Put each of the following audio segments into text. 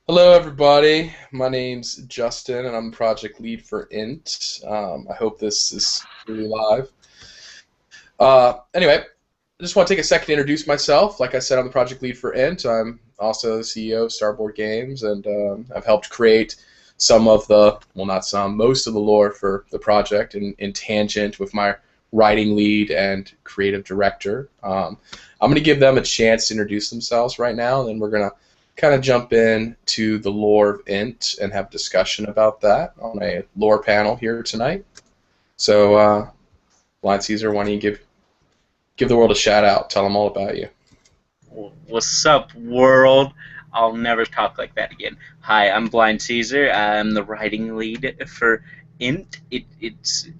Hello, everybody. My name's Justin, and I'm the project lead for INT. I hope this is really live. Anyway, I just want to take a second to introduce myself. Like I said, I'm the project lead for INT. I'm also the CEO of Starboard Games, and I've helped create some of the, well, not some, most of the lore for the project in tangent with my writing lead and creative director. I'm going to give them a chance to introduce themselves right now, and then we're going to kind of jump in to the lore of INT and have discussion about that on a lore panel here tonight. So, Blind Caesar, why don't you give the world a shout out? Tell them all about you. What's up, world? I'll never talk like that again. Hi, I'm Blind Caesar. I'm the writing lead for INT.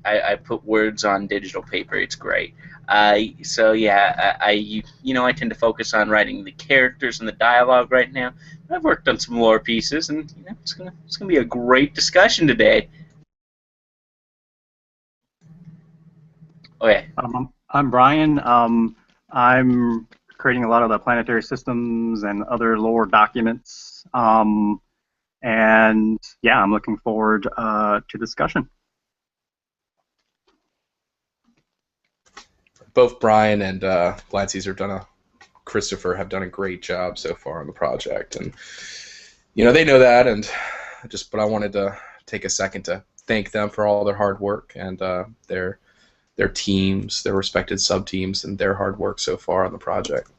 I put words on digital paper. It's great. So yeah, I tend to focus on writing the characters and the dialogue right now. I've worked on some lore pieces, and it's gonna be a great discussion today. Okay. I'm Brian. I'm creating a lot of the planetary systems and other lore documents. And yeah, I'm looking forward to discussion. Both Brian and Blind Caesar Christopher have done a great job so far on the project, and they know that, but I wanted to take a second to thank them for all their hard work and their teams, their respected sub teams, and their hard work so far on the project.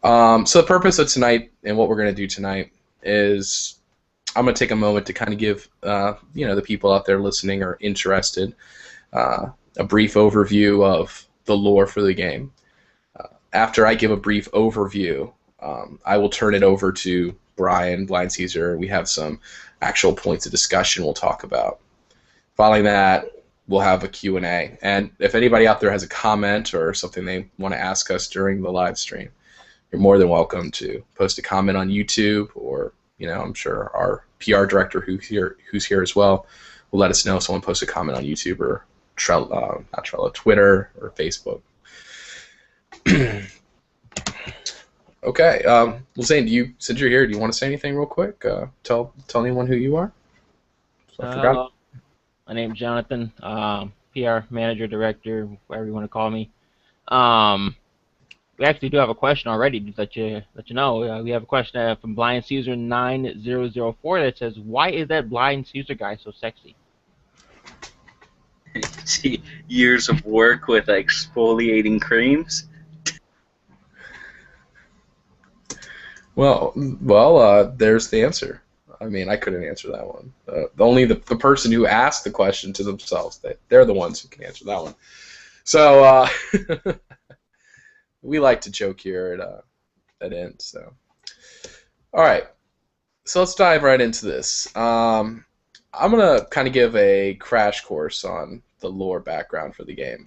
So the purpose of tonight and what we're going to do tonight is I'm going to take a moment to kind of give the people out there listening or interested a brief overview of the lore for the game. After I give a brief overview, I will turn it over to Brian, Blind Caesar. We have some actual points of discussion we'll talk about. Following that, we'll have a Q&A. And if anybody out there has a comment or something they want to ask us during the live stream, you're more than welcome to post a comment on YouTube, or I'm sure our PR director who's here as well will let us know if someone posts a comment on YouTube or not Trello, Twitter or Facebook. Okay, well, Zane, since you're here, do you want to say anything real quick? Tell anyone who you are. I forgot. Hello. My name's Jonathan, PR manager, director, whatever you want to call me. We actually do have a question already. Just let you know. We have a question from Blind Caesar 9004 that says, "Why is that Blind Caesar guy so sexy?" Years of work with exfoliating creams. Well, there's the answer. I mean, I couldn't answer that one. Only the person who asked the question to themselves, they're the ones who can answer that one. So we like to joke here at INT. So, all right. So let's dive right into this. I'm gonna kind of give a crash course on the lore background for the game.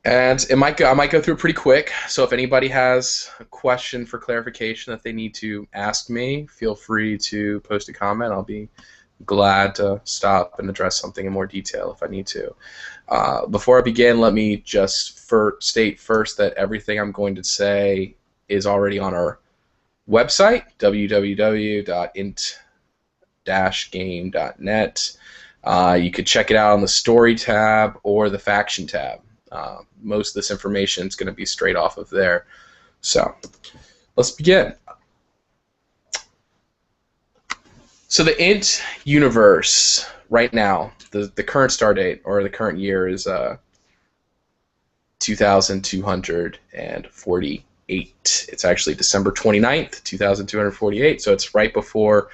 And I might go through it pretty quick, so if anybody has a question for clarification that they need to ask me, feel free to post a comment. I'll be glad to stop and address something in more detail if I need to. Before I begin, let me just state first that everything I'm going to say is already on our website, www.int-game.net. You could check it out on the Story tab or the Faction tab. Most of this information is going to be straight off of there. So let's begin. So the INT universe right now, the current start date or the current year is 2248. It's actually December 29th, 2248, so it's right before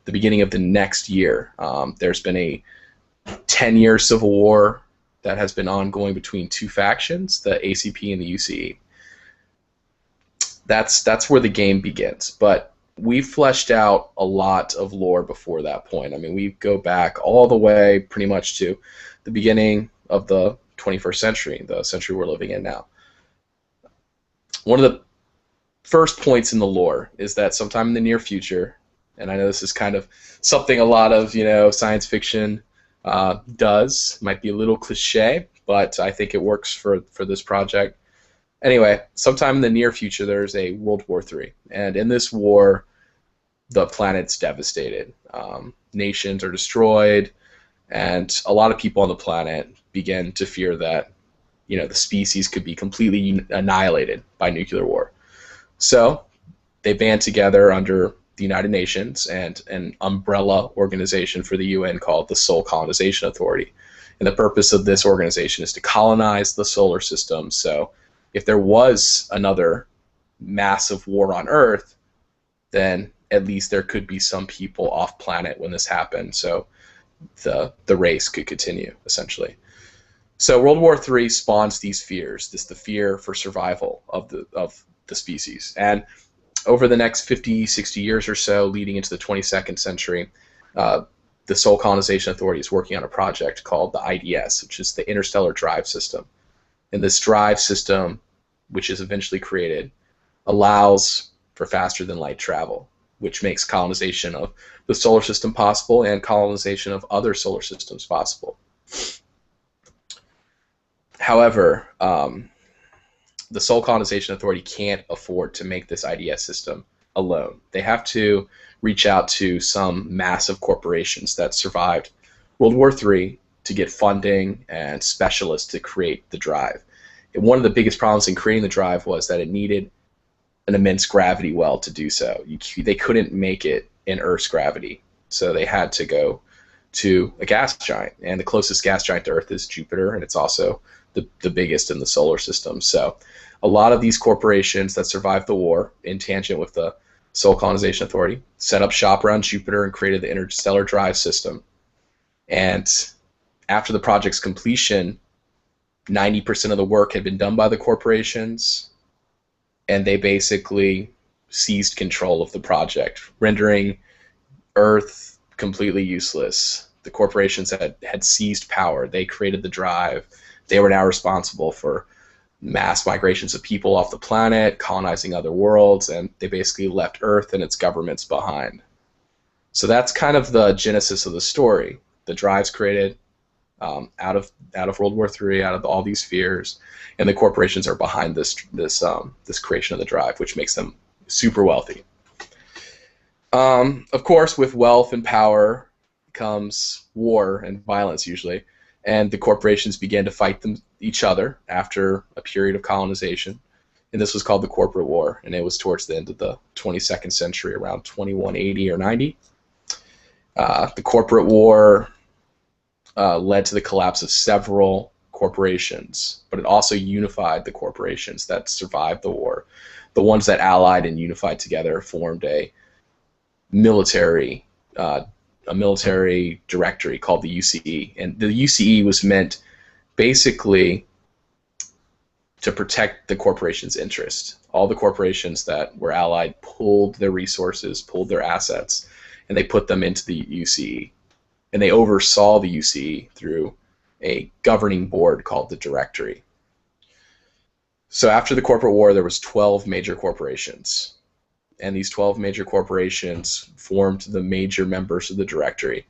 the beginning of the next year. There's been a 10-year civil war that has been ongoing between two factions, the ACP and the UCE. That's where the game begins. But we've fleshed out a lot of lore before that point. I mean, we go back all the way pretty much to the beginning of the 21st century, the century we're living in now. One of the first points in the lore is that sometime in the near future, and I know this is kind of something a lot of science fiction does. Might be a little cliche, but I think it works for this project. Anyway, sometime in the near future, there's a World War III, and in this war, the planet's devastated. Nations are destroyed, and a lot of people on the planet begin to fear that, the species could be completely annihilated by nuclear war. So they band together under the United Nations and an umbrella organization for the UN called the Solar Colonization Authority. And the purpose of this organization is to colonize the solar system. So if there was another massive war on Earth, then at least there could be some people off planet when this happened. So the race could continue, essentially. So World War III spawns these fears, the fear for survival of the species. And over the next 50, 60 years or so, leading into the 22nd century, the Solar Colonization Authority is working on a project called the IDS, which is the Interstellar Drive System. And this drive system, which is eventually created, allows for faster than light travel, which makes colonization of the solar system possible and colonization of other solar systems possible. However, the Solar Colonization Authority can't afford to make this IDS system alone. They have to reach out to some massive corporations that survived World War III to get funding and specialists to create the drive. And one of the biggest problems in creating the drive was that it needed an immense gravity well to do so. They couldn't make it in Earth's gravity, so they had to go to a gas giant, and the closest gas giant to Earth is Jupiter, and it's also the biggest in the solar system. So a lot of these corporations that survived the war, in tangent with the Solar Colonization Authority, set up shop around Jupiter and created the Interstellar Drive System. And after the project's completion, 90% of the work had been done by the corporations, and they basically seized control of the project, rendering Earth completely useless. The corporations had seized power. They created the drive. They were now responsible for mass migrations of people off the planet, colonizing other worlds, and they basically left Earth and its governments behind. So that's kind of the genesis of the story. The drive's created out of World War III, out of all these fears, and the corporations are behind this creation of the drive, which makes them super wealthy. Of course, with wealth and power comes war and violence usually, and the corporations began to fight each other after a period of colonization, and this was called the Corporate War, and it was towards the end of the 22nd century, around 2180 or 90. The Corporate War led to the collapse of several corporations, but it also unified the corporations that survived the war. The ones that allied and unified together formed a military directory called the UCE, and the UCE was meant basically to protect the corporation's interest. All the corporations that were allied pulled their resources, pulled their assets, and they put them into the UCE. And they oversaw the UCE through a governing board called the Directory. So after the Corporate War, there was 12 major corporations. And these 12 major corporations formed the major members of the Directory.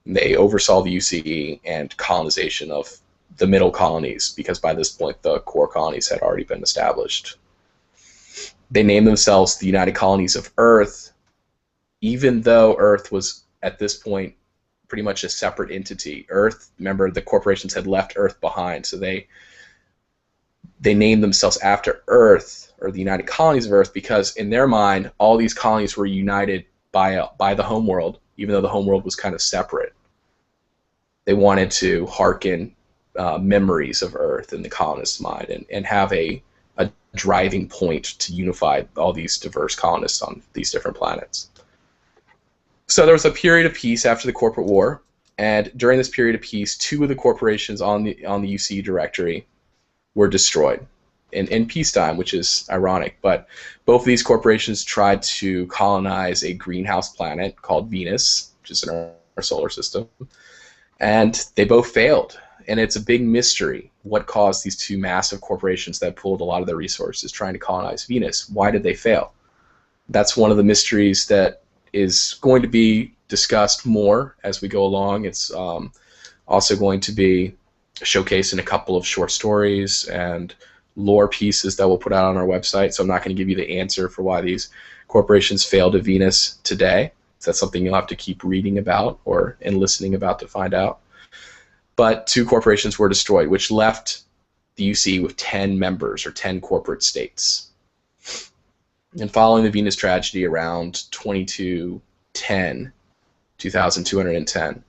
And they oversaw the UCE and colonization of the middle colonies, because by this point the core colonies had already been established. They named themselves the United Colonies of Earth, even though Earth was at this point pretty much a separate entity. Earth, remember, the corporations had left Earth behind, so they named themselves after Earth, or the United Colonies of Earth, because in their mind all these colonies were united by the homeworld, even though the homeworld was kind of separate. They wanted to hearken memories of Earth in the colonists' mind and have a driving point to unify all these diverse colonists on these different planets. So there was a period of peace after the Corporate War, and during this period of peace, 2 of the corporations on the UCE directory were destroyed in peacetime, which is ironic. But both of these corporations tried to colonize a greenhouse planet called Venus, which is in our solar system, and they both failed. And it's a big mystery what caused these 2 massive corporations that pulled a lot of their resources trying to colonize Venus. Why did they fail? That's one of the mysteries that is going to be discussed more as we go along. It's also going to be showcased in a couple of short stories and lore pieces that we'll put out on our website, so I'm not going to give you the answer for why these corporations failed at Venus today. So that's something you'll have to keep reading about and listening about to find out. But 2 corporations were destroyed, which left the UC with 10 members or 10 corporate states. And following the Venus tragedy around 2210,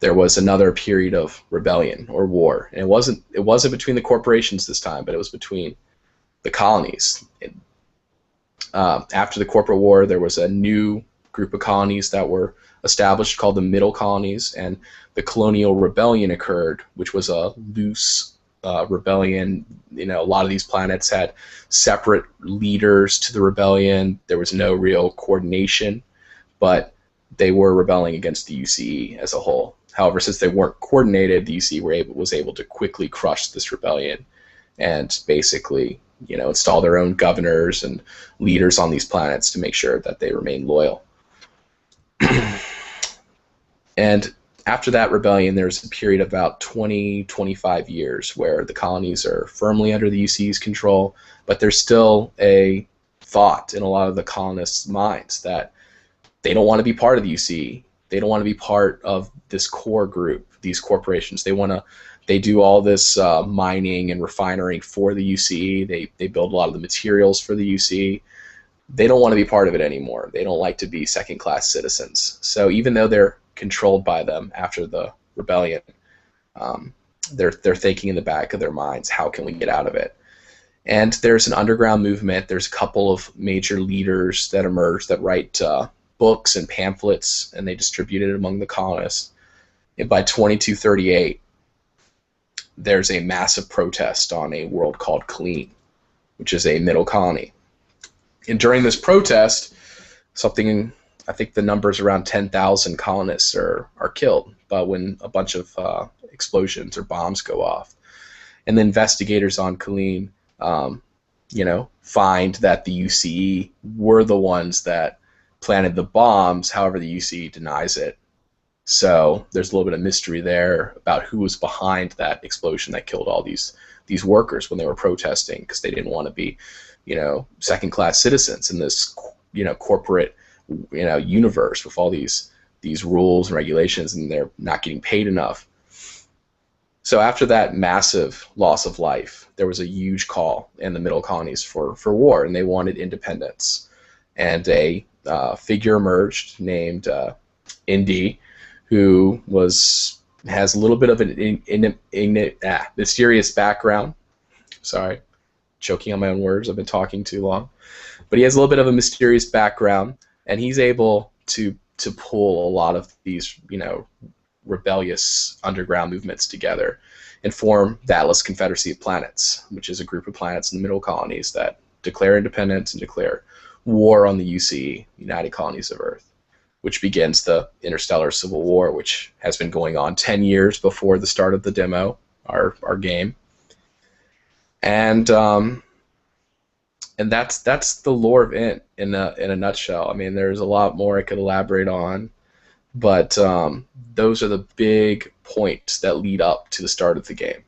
there was another period of rebellion or war. And it wasn't between the corporations this time, but it was between the colonies. After the corporate war, there was a new group of colonies that were established called the Middle Colonies, and the colonial rebellion occurred, which was a loose rebellion. A lot of these planets had separate leaders to the rebellion. There was no real coordination, but they were rebelling against the UCE as a whole. However, since they weren't coordinated, the UCE was able to quickly crush this rebellion and basically, install their own governors and leaders on these planets to make sure that they remain loyal. And after that rebellion, there's a period of about 20-25 years where the colonies are firmly under the UCE's control, but there's still a thought in a lot of the colonists' minds that they don't want to be part of the UCE. They don't want to be part of this core group, these corporations. They do all this mining and refining for the UCE. They build a lot of the materials for the UCE. They don't want to be part of it anymore. They don't like to be second-class citizens. So even though they're controlled by them after the rebellion, they're thinking in the back of their minds, how can we get out of it? And there's an underground movement. There's a couple of major leaders that emerge that write books and pamphlets, and they distribute it among the colonists. And by 2238, there's a massive protest on a world called Colleen, which is a middle colony. And during this protest, I think the number's around 10,000 colonists are killed, but when a bunch of explosions or bombs go off. And the investigators on Colleen, find that the UCE were the ones that planted the bombs. However, the UCE denies it. So there's a little bit of mystery there about who was behind that explosion that killed all these workers when they were protesting, because they didn't want to be, second-class citizens in this, corporate, universe with all these rules and regulations, and they're not getting paid enough. So after that massive loss of life, there was a huge call in the middle colonies for war, and they wanted independence. And a figure emerged named IND, who has a little bit of an mysterious background. Sorry, choking on my own words. I've been talking too long. But he has a little bit of a mysterious background, and he's able to pull a lot of these, rebellious underground movements together and form the Atlas Confederacy of Planets, which is a group of planets in the middle colonies that declare independence and declare war on the UCE, United Colonies of Earth, which begins the Interstellar Civil War, which has been going on 10 years before the start of the demo, our game. And that's the lore of INT in a nutshell. I mean, there's a lot more I could elaborate on, but those are the big points that lead up to the start of the game.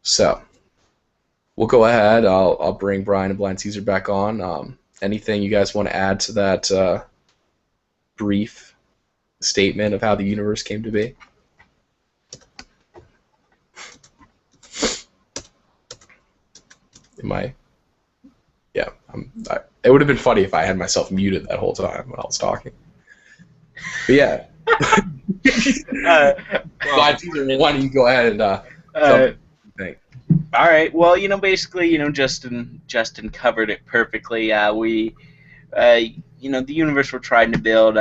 So we'll go ahead. I'll bring Brian and Blind Caesar back on. Anything you guys want to add to that brief statement of how the universe came to be? Yeah. It would have been funny if I had myself muted that whole time when I was talking. But yeah. Blind Caesar, why don't you go ahead and think. All right. Well, basically, Justin covered it perfectly. The universe we're trying to build,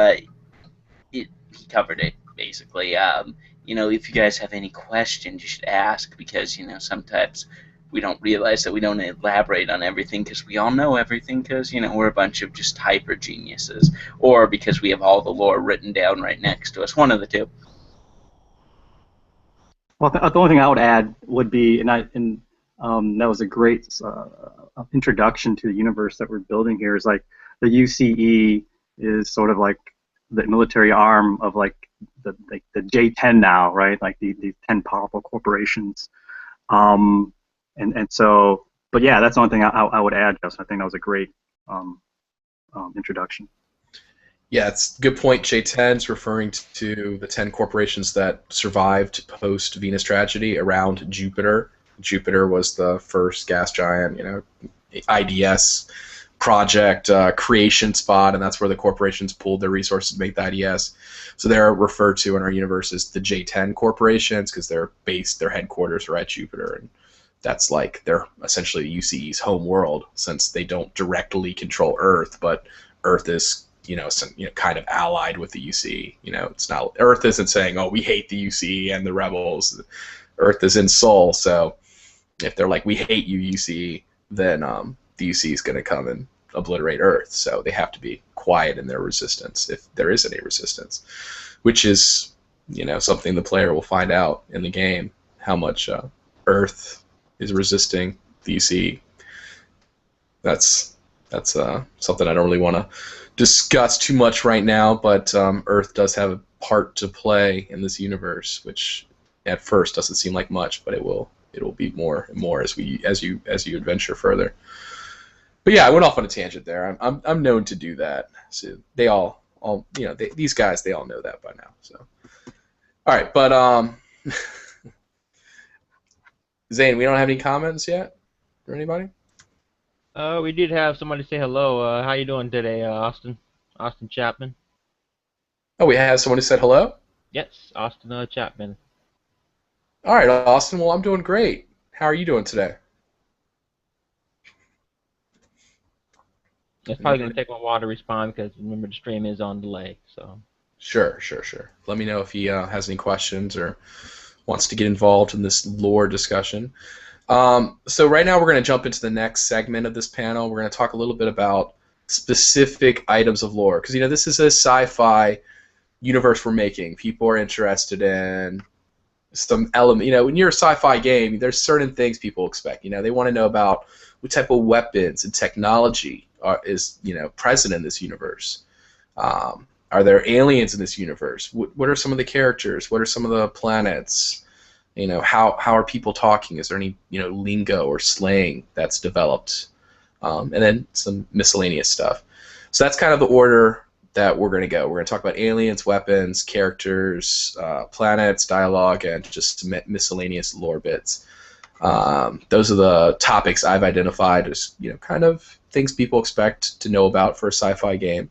he covered it basically. If you guys have any questions, you should ask, because sometimes we don't realize that we don't elaborate on everything because we all know everything, because we're a bunch of just hyper geniuses, or because we have all the lore written down right next to us. One of the two. Well, the only thing I would add would be, that was a great introduction to the universe that we're building here, is like the UCE is sort of like the military arm of like the J10 now, right? Like these 10 powerful corporations. And so But yeah, that's the only thing I would add, Justin. I think that was a great introduction. Yeah, it's a good point. J10 is referring to the 10 corporations that survived post Venus tragedy around Jupiter. Jupiter was the first gas giant, IDS project creation spot, and that's where the corporations pooled their resources to make the IDS. So they're referred to in our universe as the J10 corporations because their headquarters are at Jupiter, and that's like they're essentially UCE's home world since they don't directly control Earth, but Earth is kind of allied with the UC. It's not Earth isn't saying, "Oh, we hate the UC and the rebels." Earth is in Sol, so if they're like, "We hate you, UC," then the UC is going to come and obliterate Earth. So they have to be quiet in their resistance, if there is any resistance, which is something the player will find out in the game how much Earth is resisting the UC. That's something I don't really want to discuss too much right now, but Earth does have a part to play in this universe, which at first doesn't seem like much, but it will be more and more as you adventure further. But yeah, I went off on a tangent there. I'm known to do that. So they all these guys, they all know that by now. So all right, but Zane, we don't have any comments yet for anybody? We did have somebody say hello. How you doing today, Austin? Austin Chapman. Oh, we have someone who said hello? Yes, Austin Chapman. All right, Austin. Well, I'm doing great. How are you doing today? It's probably going to take a while to respond because remember the stream is on delay. So. Sure. Let me know if he has any questions or wants to get involved in this lore discussion. So right now we're going to jump into the next segment of this panel. We're going to talk a little bit about specific items of lore because this is a sci-fi universe we're making. People are interested in some element. When you're a sci-fi game, there's certain things people expect. They want to know about what type of weapons and technology is present in this universe. Are there aliens in this universe? What are some of the characters? What are some of the planets? How are people talking? Is there any lingo or slang that's developed? And then some miscellaneous stuff. So that's kind of the order that we're going to go. We're going to talk about aliens, weapons, characters, planets, dialogue, and just miscellaneous lore bits. Those are the topics I've identified as kind of things people expect to know about for a sci-fi game.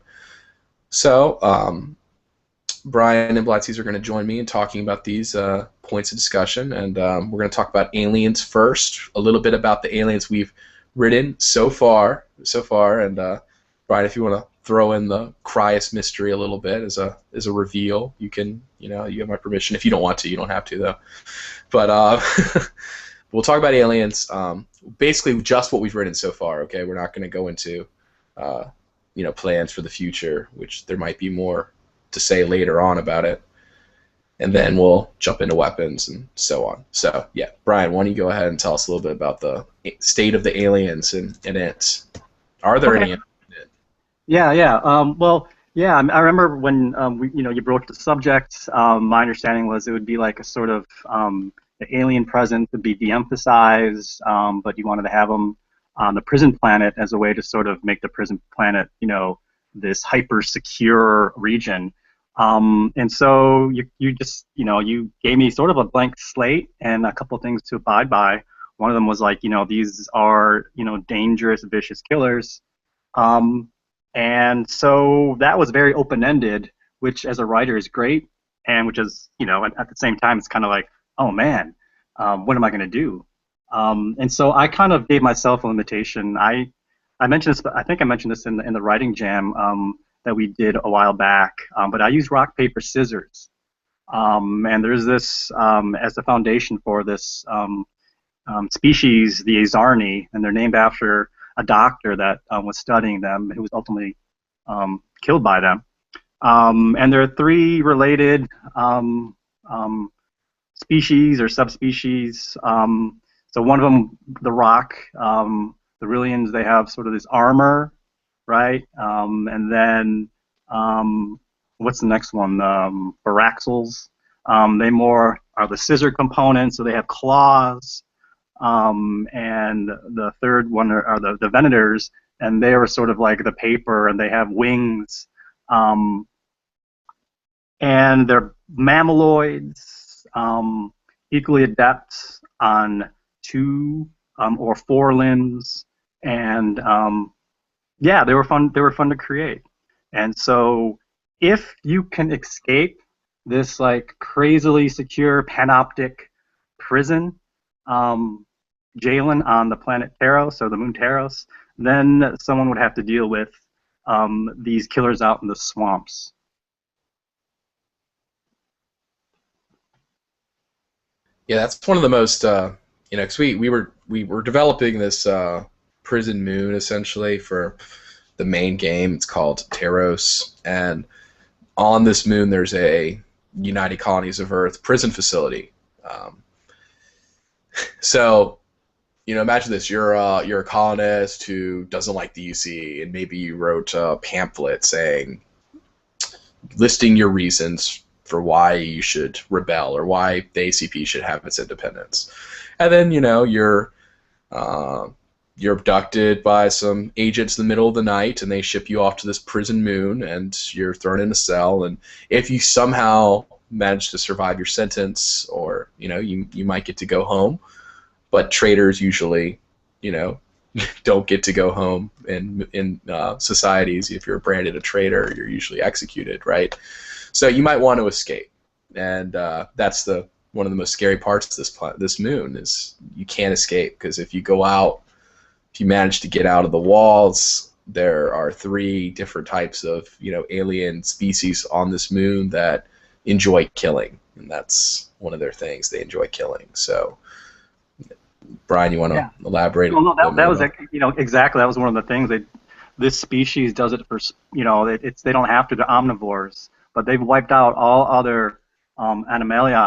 So Brian and Blind Caesar are going to join me in talking about these points of discussion, and we're going to talk about aliens first, a little bit about the aliens we've written so far, and Brian, if you want to throw in the Cryus mystery a little bit as a reveal, you can, you have my permission. If you don't want to, you don't have to though. But we'll talk about aliens, basically just what we've written so far. Okay, we're not going to go into plans for the future, which there might be more to say later on about it, and then we'll jump into weapons and so on. So yeah, Brian, why don't you go ahead and tell us a little bit about the state of the aliens in it? Are there any? Yeah. Well, yeah. I remember when you broached the subject. My understanding was it would be like a sort of the alien presence would be de-emphasized, but you wanted to have them on the prison planet as a way to sort of make the prison planet, this hyper secure region. And so you just, you gave me sort of a blank slate and a couple of things to abide by. One of them was like, these are, dangerous, vicious killers. And so that was very open-ended, which as a writer is great, and which is, at the same time, it's kind of like, oh man, what am I going to do? And so I kind of gave myself a limitation. I mentioned this, I think I mentioned this in the writing jam that we did a while back, but I used rock, paper, scissors. And there's this as the foundation for this species, the Azarni, and they're named after a doctor that was studying them who was ultimately killed by them. And there are three related species or subspecies. So one of them, the rock, the Rillians, they have sort of this armor, right? And then what's the next one? Baraxels. They more are the scissor components, so they have claws. and the third one are the Venators, and they are sort of like the paper, and they have wings, and they're mammaloids, equally adept on two or four limbs, and yeah, they were fun. They were fun to create, and so if you can escape this like crazily secure panoptic prison, Jalen on the planet Taros or the moon Taros, then someone would have to deal with these killers out in the swamps. Yeah, that's one of the most, because we were developing this prison moon essentially for the main game. It's called Taros, and on this moon there's a United Colonies of Earth prison facility. So, imagine this: you're a colonist who doesn't like the UC, and maybe you wrote a pamphlet saying, listing your reasons for why you should rebel or why the ACP should have its independence. And then, you're abducted by some agents in the middle of the night, and they ship you off to this prison moon, and you're thrown in a cell. And if you somehow manage to survive your sentence, or you might get to go home, but traitors usually, don't get to go home in societies. If you're branded a traitor, you're usually executed, right? So you might want to escape, and that's one of the most scary parts of this moon is you can't escape, because if you go out, if you manage to get out of the walls, there are 3 different types of alien species on this moon that enjoy killing, and that's one of their things. They enjoy killing. So, Brian, you want to elaborate? Well, no, that was exactly, that was one of the things. This species does it for they don't have to. They're omnivores, but they've wiped out all other animalia,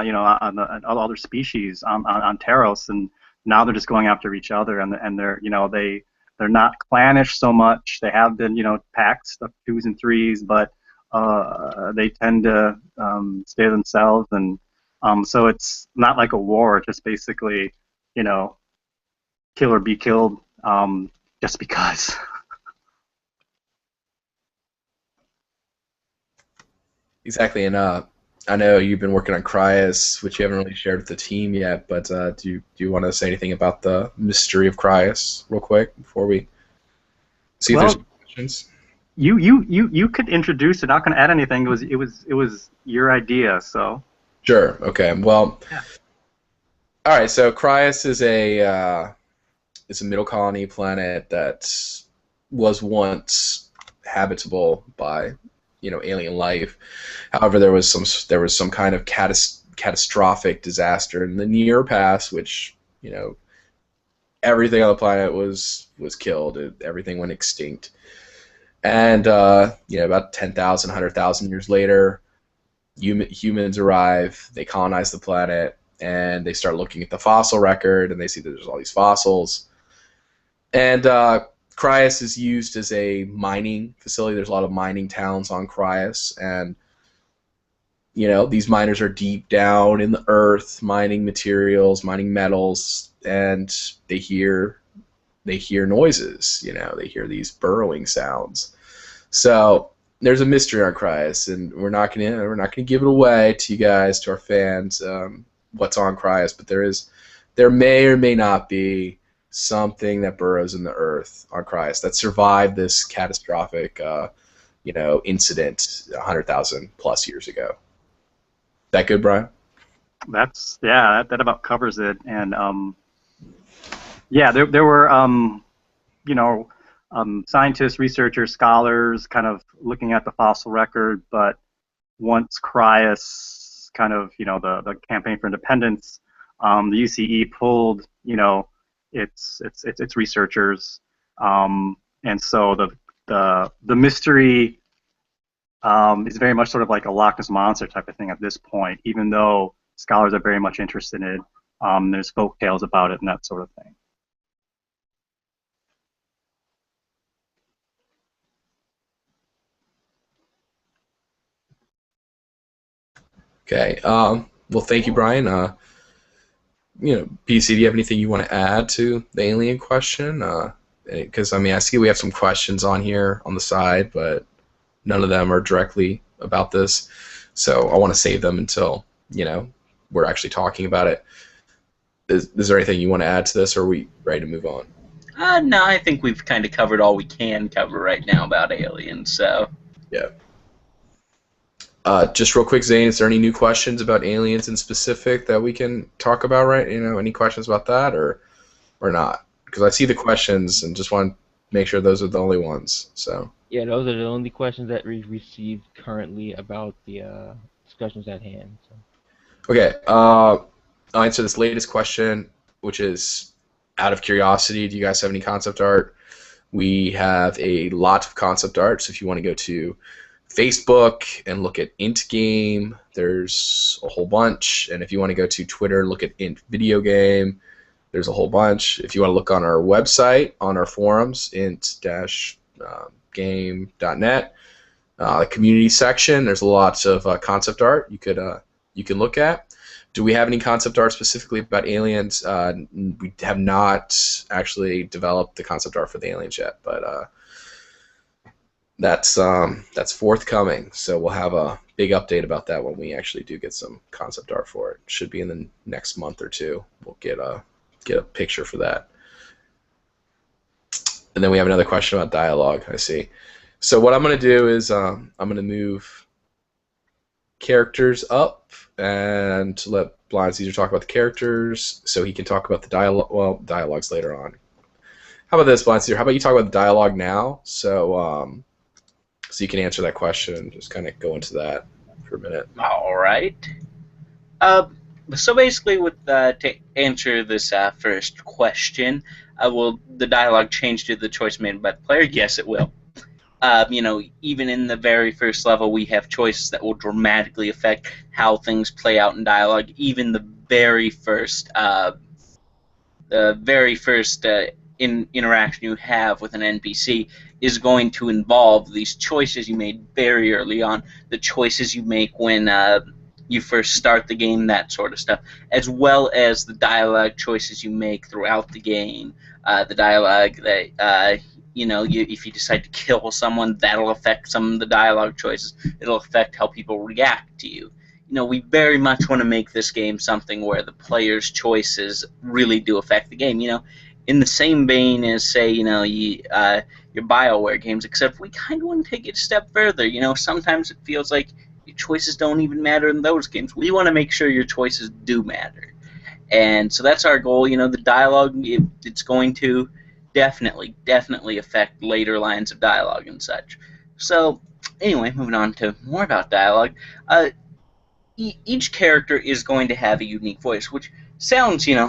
on all other species on Taros, and now they're just going after each other, and they're not clannish so much. They have been packs of 2s and 3s, but they tend to stay themselves, and so it's not like a war. It's just basically kill or be killed, just because. Exactly, and I know you've been working on Cryas, which you haven't really shared with the team yet, but do you want to say anything about the mystery of Cryas real quick before we see if there's questions? You could introduce it. Not going to add anything. It was your idea, so. Sure. Okay. Well. Yeah. All right. So Cryas is a middle colony planet that was once habitable by alien life. However, there was some kind of catastrophic disaster in the near past, which everything on the planet was killed. Everything went extinct. And about 10,000, 100,000 years later, humans arrive. They colonize the planet, and they start looking at the fossil record, and they see that there's all these fossils. And Cryas is used as a mining facility. There's a lot of mining towns on Cryas, and these miners are deep down in the earth, mining materials, mining metals, and they hear noises. They hear these burrowing sounds. So there's a mystery on Cryas, and we're not gonna give it away to you guys, to our fans, what's on Cryas, but there may or may not be something that burrows in the earth on Cryas that survived this catastrophic, incident 100,000 plus years ago. That good, Brian? That about covers it. And there were scientists, researchers, scholars kind of looking at the fossil record, but once Cryas kind of the campaign for independence, the UCE pulled its researchers, and so the mystery is very much sort of like a Loch Ness monster type of thing at this point, even though scholars are very much interested in it. There's folk tales about it and that sort of thing. Okay. Well, thank you, Brian. PC, do you have anything you want to add to the alien question? Because I mean, I see we have some questions on here on the side, but none of them are directly about this. So I want to save them until we're actually talking about it. Is there anything you want to add to this, or are we ready to move on? No, I think we've kind of covered all we can cover right now about aliens. So yeah. Just real quick, Zane, is there any new questions about aliens in specific that we can talk about, right? Any questions about that or not? Because I see the questions and just want to make sure those are the only ones. So Yeah, those are the only questions that we received currently about the discussions at hand. So. Okay, I'll answer this latest question, which is out of curiosity. Do you guys have any concept art? We have a lot of concept art, so if you want to go to Facebook and look at INT Game, there's a whole bunch. And if you want to go to Twitter and look at INT Video Game, there's a whole bunch. If you want to look on our website, on our forums, int-game.net, the community section, there's lots of concept art you can look at. Do we have any concept art specifically about aliens? We have not actually developed the concept art for the aliens yet, but that's forthcoming. So we'll have a big update about that when we actually do get some concept art for it. Should be in the next month or two. We'll get a picture for that. And then we have another question about dialogue, I see. So what I'm going to do is I'm going to move characters up and let Blind Caesar talk about the characters so he can talk about the dialogue. Well, dialogues later on. How about this, Blind Caesar? How about you talk about the dialogue now so you can answer that question and just kind of go into that for a minute. All right. So basically, to answer this first question, will the dialogue change to the choice made by the player? Yes, it will. Even in the very first level, we have choices that will dramatically affect how things play out in dialogue. Even the very first interaction you have with an NPC is going to involve these choices you made very early on, the choices you make when you first start the game, that sort of stuff, as well as the dialogue choices you make throughout the game. The dialogue that if you decide to kill someone, that'll affect some of the dialogue choices. It'll affect how people react to you. We very much want to make this game something where the player's choices really do affect the game. In the same vein as, say, your BioWare games, except we kind of want to take it a step further. Sometimes it feels like your choices don't even matter in those games. We want to make sure your choices do matter. And so that's our goal. The dialogue, it's going to definitely affect later lines of dialogue and such. So anyway, moving on to more about dialogue. Each character is going to have a unique voice, which sounds, you're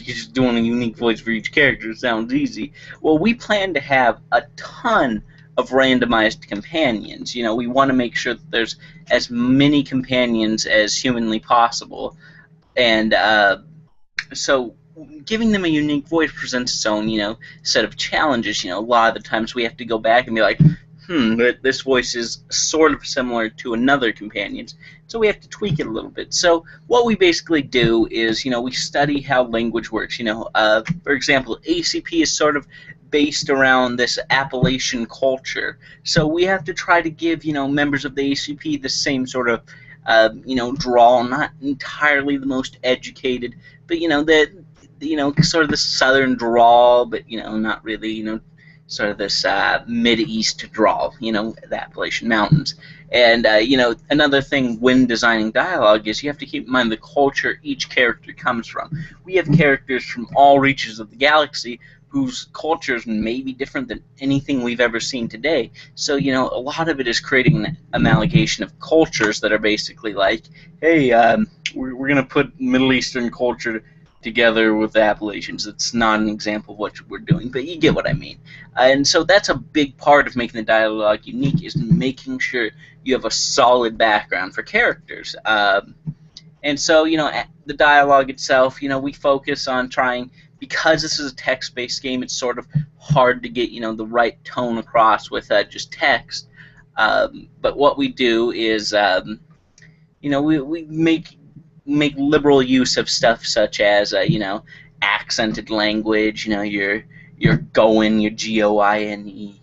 just doing a unique voice for each character. It sounds easy. Well, we plan to have a ton of randomized companions. We want to make sure that there's as many companions as humanly possible. And so giving them a unique voice presents its own, set of challenges. A lot of the times we have to go back and be like, this voice is sort of similar to another companion's, so we have to tweak it a little bit. So what we basically do is, we study how language works. For example, ACP is sort of based around this Appalachian culture, so we have to try to give, members of the ACP the same sort of, drawl, not entirely the most educated, but, sort of the southern drawl, but, not really, sort of this mid-east drawl, the Appalachian Mountains. And, another thing when designing dialogue is you have to keep in mind the culture each character comes from. We have characters from all reaches of the galaxy whose cultures may be different than anything we've ever seen today. So, a lot of it is creating an amalgamation of cultures that are basically like, hey, we're going to put Middle Eastern culture together with the Appalachians. It's not an example of what we're doing, but you get what I mean. And so that's a big part of making the dialogue unique, is making sure you have a solid background for characters. And so, the dialogue itself, we focus on trying, because this is a text-based game, it's sort of hard to get, the right tone across with just text. But what we do is, we make make liberal use of stuff such as accented language. Your Goin, your Goin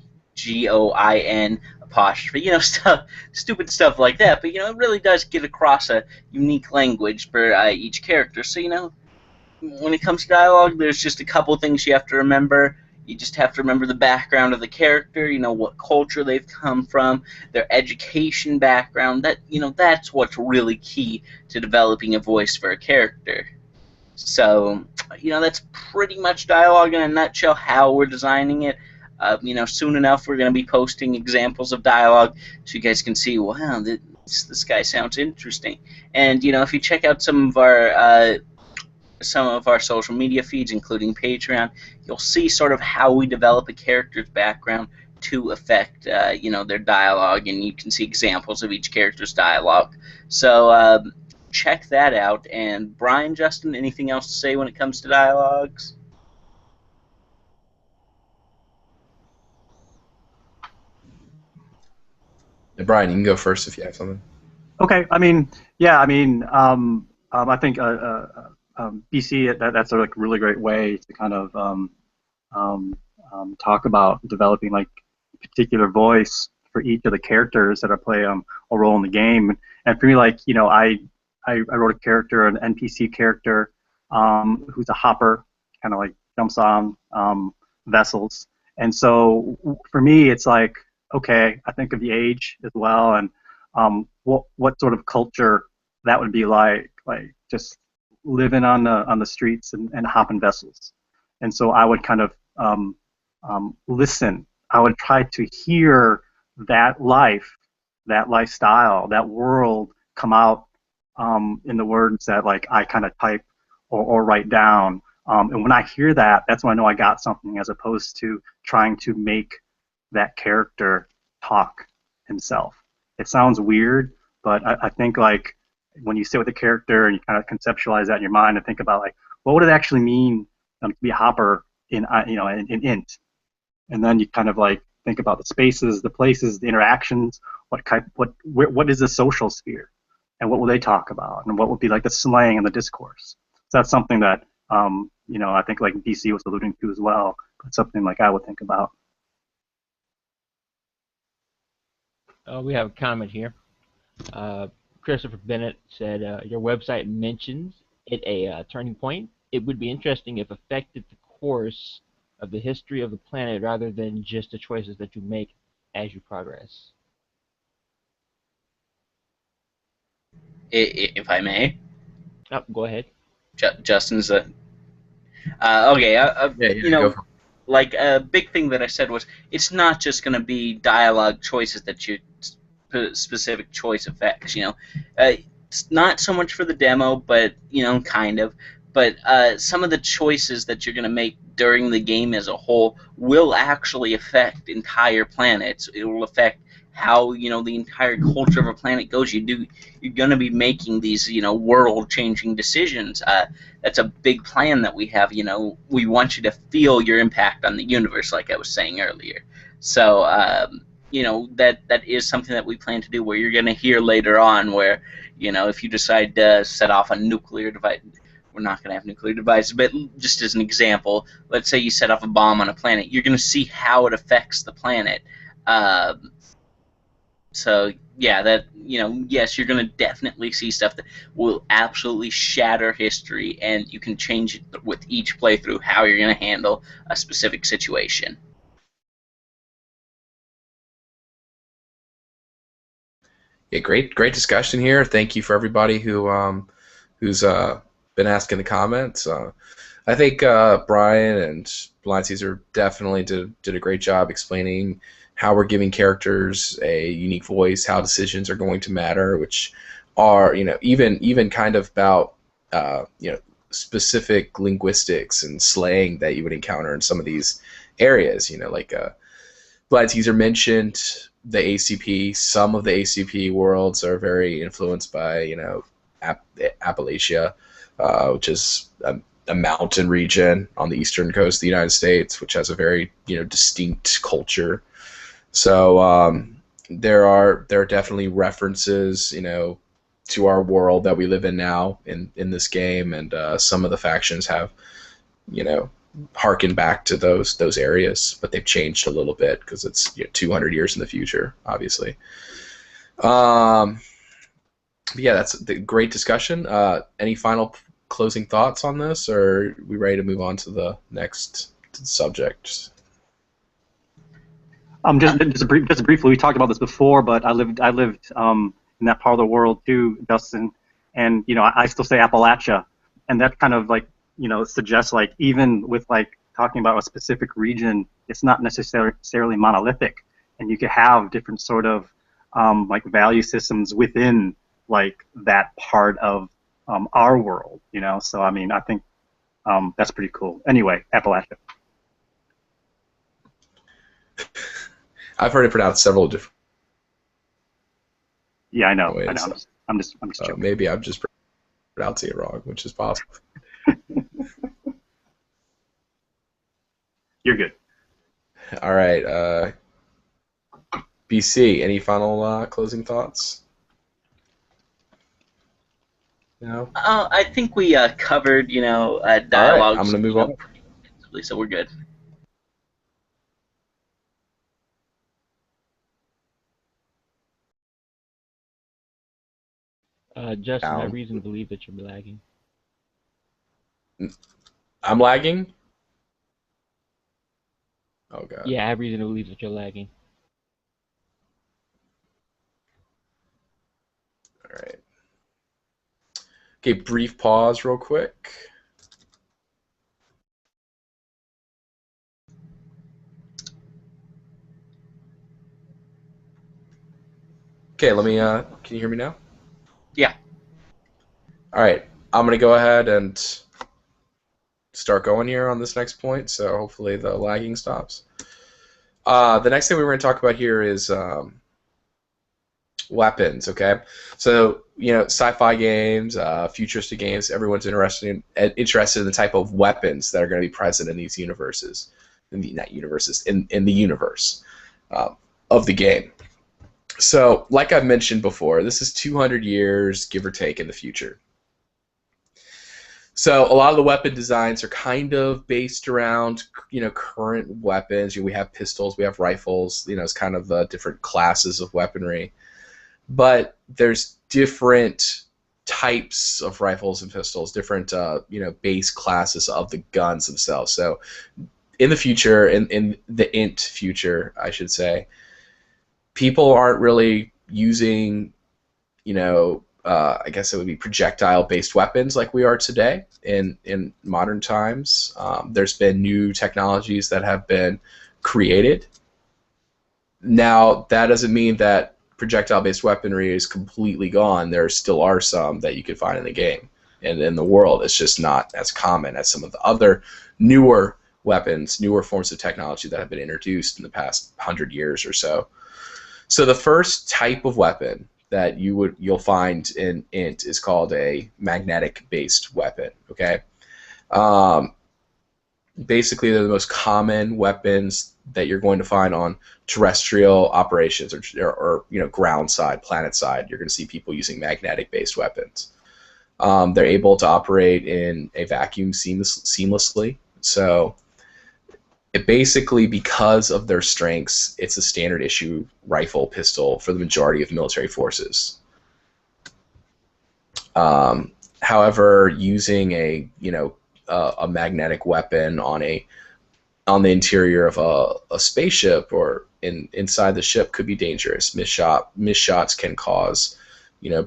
apostrophe, stuff, stupid stuff like that. But it really does get across a unique language for each character. So when it comes to dialogue, there's just a couple things you have to remember. You just have to remember the background of the character, what culture they've come from, their education background. That's what's really key to developing a voice for a character. So, that's pretty much dialogue in a nutshell, how we're designing it. Soon enough we're going to be posting examples of dialogue so you guys can see, wow, this guy sounds interesting. And, if you check out some of our social media feeds, including Patreon, you'll see sort of how we develop a character's background to affect, their dialogue, and you can see examples of each character's dialogue. So check that out. And Brian, Justin, anything else to say when it comes to dialogues? Yeah, Brian, you can go first if you have something. Okay. I mean, yeah. I mean, I think BC that's a really great way to kind of talk about developing like a particular voice for each of the characters that are play a role in the game. And for me, like I wrote a character, an NPC character, who's a hopper, kind of like jumps on vessels. And so for me, it's like, okay, I think of the age as well, and what sort of culture that would be like just living on the streets and hopping vessels. And so I would kind of listen. I would try to hear that life, that lifestyle, that world come out in the words that like I kind of type or write down. And when I hear that, that's when I know I got something, as opposed to trying to make that character talk himself. It sounds weird, but I think like when you sit with a character and you kind of conceptualize that in your mind and think about like what would it actually mean to be a hopper in in INT, and then you kind of like think about the spaces, the places, the interactions, what is the social sphere, and what will they talk about, and what would be like the slang and the discourse. So that's something that I think like DC was alluding to as well, but something like I would think about. We have a comment here. Christopher Bennett said, your website mentions it a turning point. It would be interesting if affected the course of the history of the planet rather than just the choices that you make as you progress. If I may. Oh, go ahead. Justin's okay. Yeah, go for it. Like a big thing that I said was it's not just going to be dialogue choices that you specific choice affects. It's not so much for the demo, but kind of. But some of the choices that you're going to make during the game as a whole will actually affect entire planets. It will affect how the entire culture of a planet goes. You're going to be making these world-changing decisions. That's a big plan that we have. We want you to feel your impact on the universe, like I was saying earlier. So that is something that we plan to do. Where you're going to hear later on, where if you decide to set off a nuclear device. We're not going to have nuclear devices, but just as an example, let's say you set off a bomb on a planet. You're going to see how it affects the planet. So yeah, yes, you're going to definitely see stuff that will absolutely shatter history, and you can change it with each playthrough how you're going to handle a specific situation. Yeah, great discussion here. Thank you for everybody who's been asking the comments. I think Brian and Blind Caesar definitely did a great job explaining how we're giving characters a unique voice, how decisions are going to matter, which are even kind of about specific linguistics and slang that you would encounter in some of these areas. Like Blind Caesar mentioned the ACP. Some of the ACP worlds are very influenced by Appalachia. Which is a mountain region on the eastern coast of the United States, which has a very distinct culture. So there are definitely references to our world that we live in now in this game, and some of the factions have, you know, harken back to those areas, but they've changed a little bit because it's 200 years in the future, obviously. But yeah, that's the great discussion. Any final closing thoughts on this, or are we ready to move on to the next subject? Just briefly, we talked about this before, but I lived in that part of the world too, Dustin, and I still say Appalachia, and that kind of like suggests like even with like talking about a specific region, it's not necessarily monolithic, and you could have different sort of like value systems within like that part of our world, So I mean, I think that's pretty cool. Anyway, Appalachia. I've heard it pronounced several different. Yeah, I know. ways. I know. I'm just joking. Maybe I'm just pronouncing it wrong, which is possible. You're good. All right, BC. Any final closing thoughts? No. I think we covered, dialogue. All right, I'm gonna move on. So we're good. Justin, I have reason to believe that you're lagging. I'm lagging? Oh, God. Yeah, I have reason to believe that you're lagging. All right. Okay, brief pause real quick. Okay, let me, can you hear me now? Yeah. All right, I'm going to go ahead and start going here on this next point, so hopefully the lagging stops. The next thing we're going to talk about here is weapons, okay? So, sci-fi games, futuristic games, everyone's interested in the type of weapons that are going to be present in these universes. In the universe of the game. So, like I've mentioned before, this is 200 years, give or take, in the future. So a lot of the weapon designs are kind of based around, current weapons. We have pistols, we have rifles. It's kind of different classes of weaponry. But there's different types of rifles and pistols, different, base classes of the guns themselves. So in the future, in the INT future, I should say, people aren't really using, I guess it would be projectile-based weapons like we are today in modern times. There's been new technologies that have been created. Now, that doesn't mean that projectile-based weaponry is completely gone. There still are some that you can find in the game and in the world. It's just not as common as some of the other newer weapons, newer forms of technology that have been introduced in the past 100 years or so. So the first type of weapon that you'll find in INT is called a magnetic-based weapon. Okay, basically they're the most common weapons that you're going to find on terrestrial operations or ground side, planet side. You're going to see people using magnetic-based weapons. They're able to operate in a vacuum seamlessly. So it basically, because of their strengths, it's a standard issue rifle pistol for the majority of military forces. However, using a magnetic weapon on the interior of a spaceship or inside the ship could be dangerous. Misshots can cause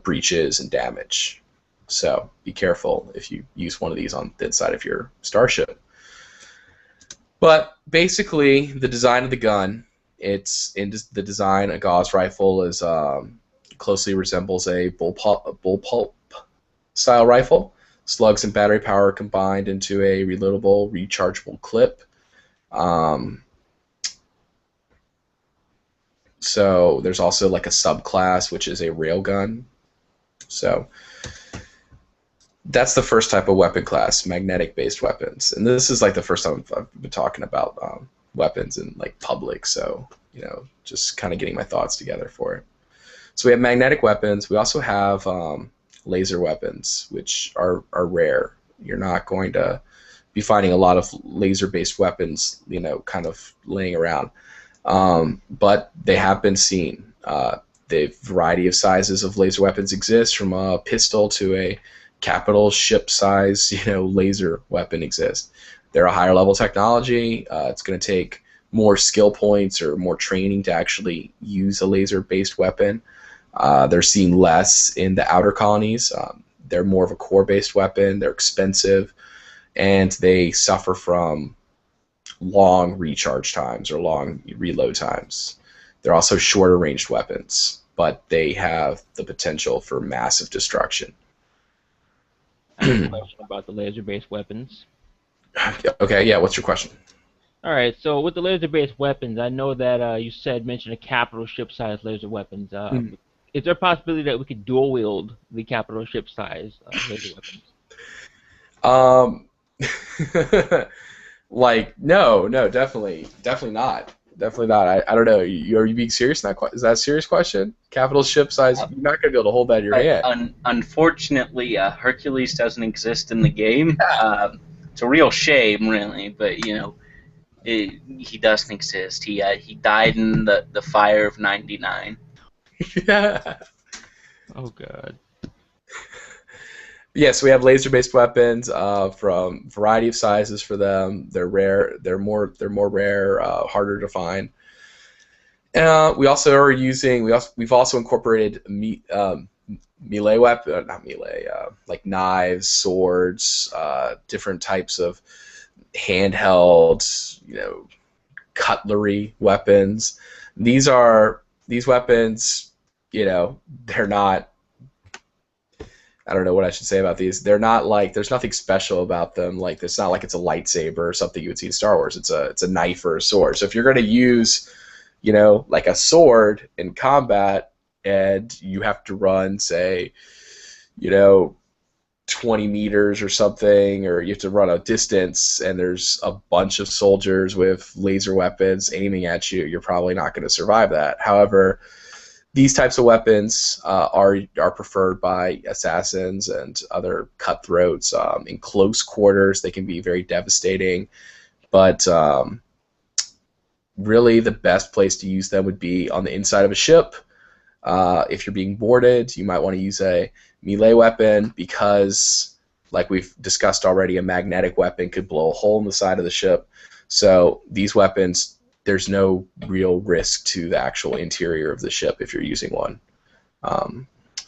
breaches and damage. So be careful if you use one of these on the inside of your starship. But basically, the design of the gun, the design. A Gauss rifle is closely resembles a bullpup style rifle. Slugs and battery power combined into a reloadable, rechargeable clip. So there's also like a subclass, which is a railgun. So that's the first type of weapon class, magnetic-based weapons. And this is like the first time I've been talking about weapons in like public. So just kind of getting my thoughts together for it. So we have magnetic weapons. We also have laser weapons, which are rare. You're not going to be finding a lot of laser-based weapons, kind of laying around. But they have been seen. The variety of sizes of laser weapons exist, from a pistol to a capital ship-size, laser weapon exists. They're a higher level technology. It's going to take more skill points or more training to actually use a laser-based weapon. They're seen less in the outer colonies. They're more of a core-based weapon. They're expensive, and they suffer from long recharge times or long reload times. They're also shorter ranged weapons, but they have the potential for massive destruction. I have a question about the laser-based weapons. Okay, yeah, what's your question? All right, so with the laser-based weapons, I know that you mentioned a capital ship-sized laser weapons. Is there a possibility that we could dual wield the capital ship-sized laser weapons? No, definitely not. Definitely not. I don't know. Are you being serious in that? Is that a serious question? Capital ship size? You're not going to be able to hold that in your hand. Unfortunately, Hercules doesn't exist in the game. It's a real shame, really, but he doesn't exist. He died in the fire of '99. Yeah. Oh God. Yes, we have laser-based weapons from variety of sizes for them. They're rare. They're more rare, harder to find. We also are using. We've also incorporated melee weapon, not melee, like knives, swords, different types of handheld, cutlery weapons. These weapons, they're not. I don't know what I should say about these. They're not like, there's nothing special about them. Like, it's not like it's a lightsaber or something you would see in Star Wars. It's a knife or a sword. So if you're going to use, like a sword in combat, and you have to run, say, 20 meters or something, or you have to run a distance, and there's a bunch of soldiers with laser weapons aiming at you, you're probably not going to survive that. However, these types of weapons are preferred by assassins and other cutthroats. In close quarters, they can be very devastating, but really the best place to use them would be on the inside of a ship. If you're being boarded, you might want to use a melee weapon because, like we've discussed already, a magnetic weapon could blow a hole in the side of the ship. So these weapons, there's no real risk to the actual interior of the ship if you're using one.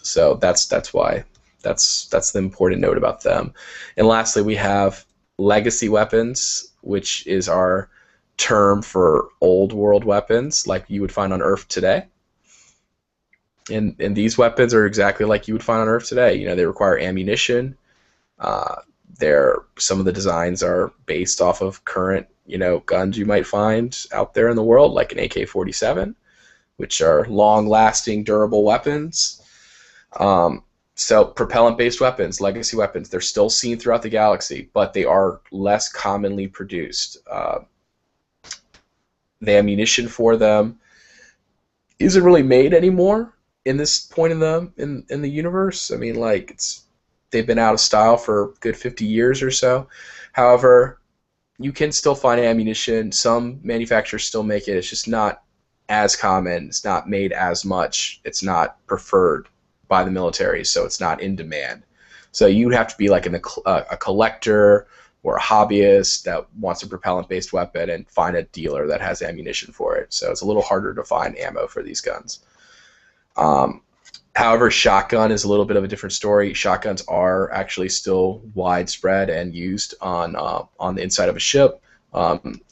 So that's why that's the important note about them. And lastly, we have legacy weapons, which is our term for old world weapons like you would find on Earth today. And these weapons are exactly like you would find on Earth today. They require ammunition. Some of the designs are based off of current guns you might find out there in the world, like an AK-47, which are long-lasting, durable weapons. So propellant-based weapons, legacy weapons, they're still seen throughout the galaxy, but they are less commonly produced. The ammunition for them isn't really made anymore in this point in the universe. I mean, like, they've been out of style for a good 50 years or so. However, you can still find ammunition. Some manufacturers still make it. It's just not as common. It's not made as much. It's not preferred by the military, so it's not in demand. So you have to be like a collector or a hobbyist that wants a propellant-based weapon and find a dealer that has ammunition for it. So it's a little harder to find ammo for these guns. However, shotgun is a little bit of a different story. Shotguns are actually still widespread and used on the inside of a ship.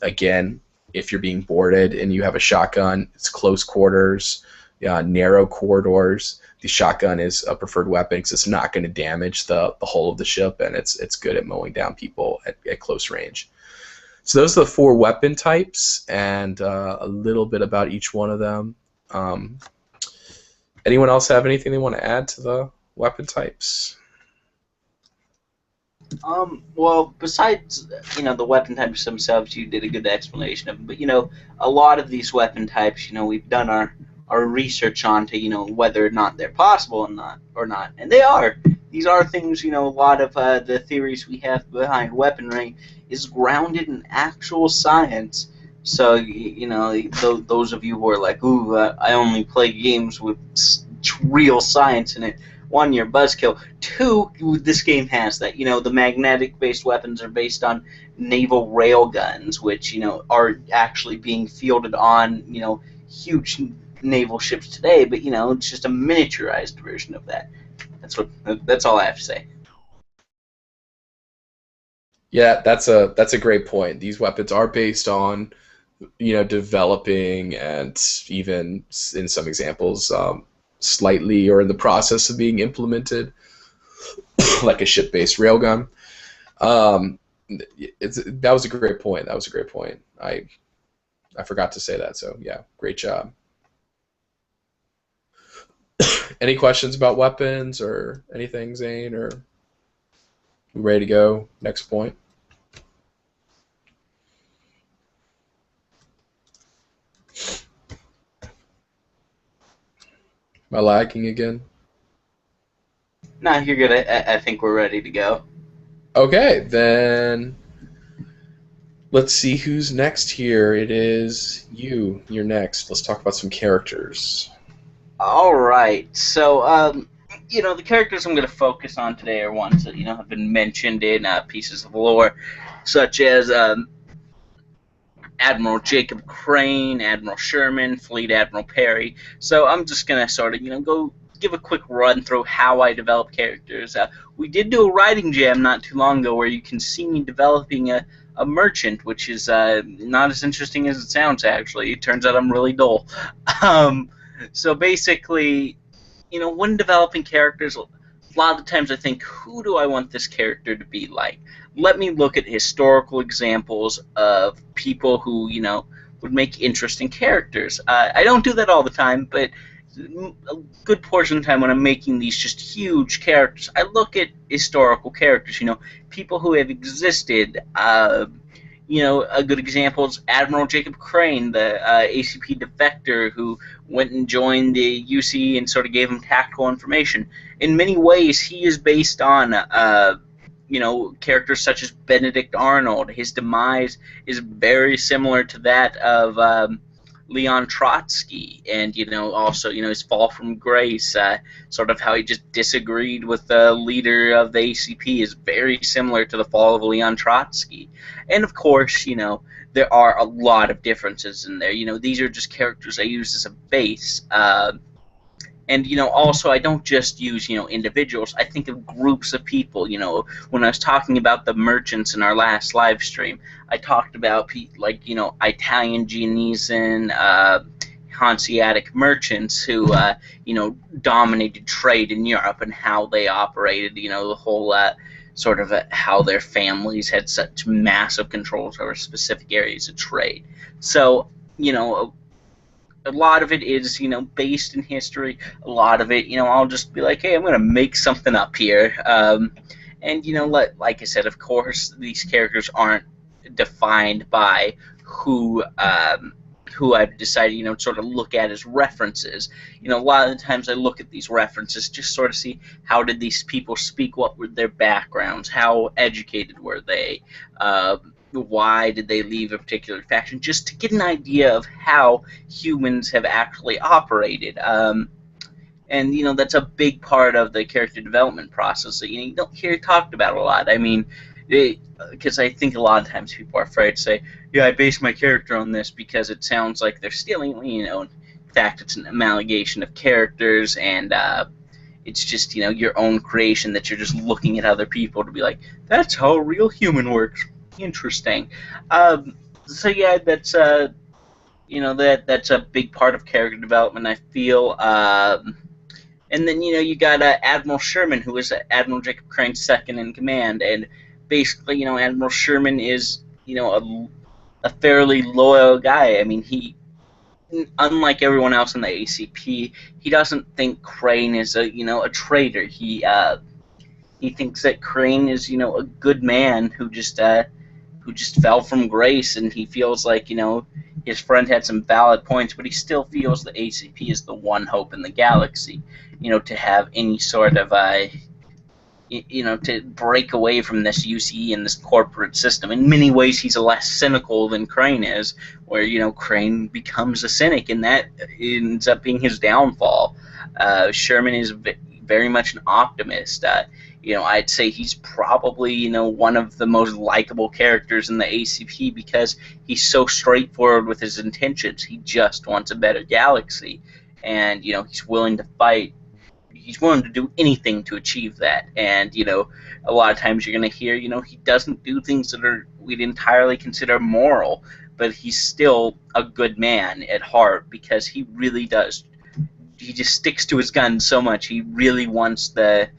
Again, if you're being boarded and you have a shotgun, it's close quarters, narrow corridors. The shotgun is a preferred weapon because it's not going to damage the hull of the ship, and it's good at mowing down people at close range. So those are the 4 weapon types, and a little bit about each one of them. Anyone else have anything they want to add to the weapon types? Well, besides, the weapon types themselves, you did a good explanation of them. But, a lot of these weapon types, we've done our our research on to whether or not they're possible or not, and they are. These are things. A lot of the theories we have behind weaponry is grounded in actual science. So those of you who are like, ooh, I only play games with real science in it. One, you're buzzkill. Two, this game has that. The magnetic-based weapons are based on naval railguns, which are actually being fielded on huge naval ships today. But it's just a miniaturized version of that. That's all I have to say. Yeah, that's a great point. These weapons are based on developing and even in some examples slightly or in the process of being implemented, like a ship-based railgun. That was a great point. That was a great point. I forgot to say that. So yeah, great job. Any questions about weapons or anything, Zane? Or we ready to go? Next point. Am I lagging again? Nah, you're good. I think we're ready to go. Okay, then let's see who's next here. It is you. You're next. Let's talk about some characters. All right. So, the characters I'm going to focus on today are ones that have been mentioned in pieces of lore, such as Admiral Jacob Crane, Admiral Sherman, Fleet Admiral Perry. So I'm just going to sort of, go give a quick run through how I develop characters. We did do a writing jam not too long ago where you can see me developing a merchant, which is not as interesting as it sounds, actually. It turns out I'm really dull. So basically, when developing characters, a lot of the times I think, who do I want this character to be like? Let me look at historical examples of people who, would make interesting characters. I don't do that all the time, but a good portion of the time when I'm making these just huge characters, I look at historical characters, people who have existed. A good example is Admiral Jacob Crane, the ACP defector who went and joined the UC and sort of gave him tactical information. In many ways, he is based on characters such as Benedict Arnold. His demise is very similar to that of Leon Trotsky, and also his fall from grace, sort of how he just disagreed with the leader of the ACP is very similar to the fall of Leon Trotsky. And of course, there are a lot of differences in there. These are just characters I use as a base. And also I don't just use individuals. I think of groups of people. When I was talking about the merchants in our last live stream, I talked about like Italian Genesan, Hanseatic merchants who dominated trade in Europe and how they operated. The whole sort of how their families had such massive controls over specific areas of trade. So a lot of it is, based in history. A lot of it, I'll just be like, hey, I'm going to make something up here. And, like I said, of course, these characters aren't defined by who I've decided, sort of look at as references. A lot of the times I look at these references just sort of see how did these people speak, what were their backgrounds, how educated were they, why did they leave a particular faction, just to get an idea of how humans have actually operated. And that's a big part of the character development process that you don't hear talked about a lot. I mean, because I think a lot of times people are afraid to say, yeah, I base my character on this because it sounds like they're stealing. In fact, it's an amalgamation of characters, and it's just your own creation that you're just looking at other people to be like, that's how a real human works. Interesting. So yeah, that's that's a big part of character development, I feel. And then you got Admiral Sherman, who is Admiral Jacob Crane's second in command, and basically Admiral Sherman is a fairly loyal guy. I mean, he, unlike everyone else in the ACP, he doesn't think Crane is a traitor. He thinks that Crane is a good man who just who just fell from grace, and he feels like, his friend had some valid points, but he still feels the ACP is the one hope in the galaxy, to have any sort of to break away from this UCE and this corporate system. In many ways, he's less cynical than Crane is, where, Crane becomes a cynic, and that ends up being his downfall. Sherman is very much an optimist. I'd say he's probably, one of the most likable characters in the ACP because he's so straightforward with his intentions. He just wants a better galaxy, and, he's willing to fight. He's willing to do anything to achieve that. And, a lot of times you're going to hear, he doesn't do things that we'd entirely consider moral, but he's still a good man at heart because he really does. He just sticks to his guns so much. He really wants the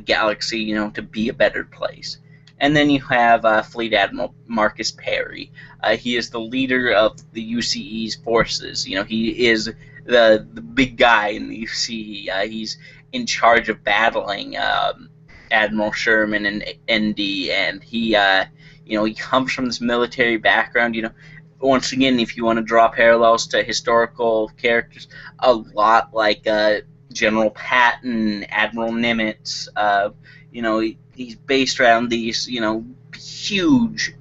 galaxy, to be a better place. And then you have Fleet Admiral Marcus Perry. He is the leader of the UCE's forces. He is the big guy in the UCE. He's in charge of battling Admiral Sherman and ND, and he comes from this military background. Once again, if you want to draw parallels to historical characters, a lot like General Patton, Admiral Nimitz. He's based around these, huge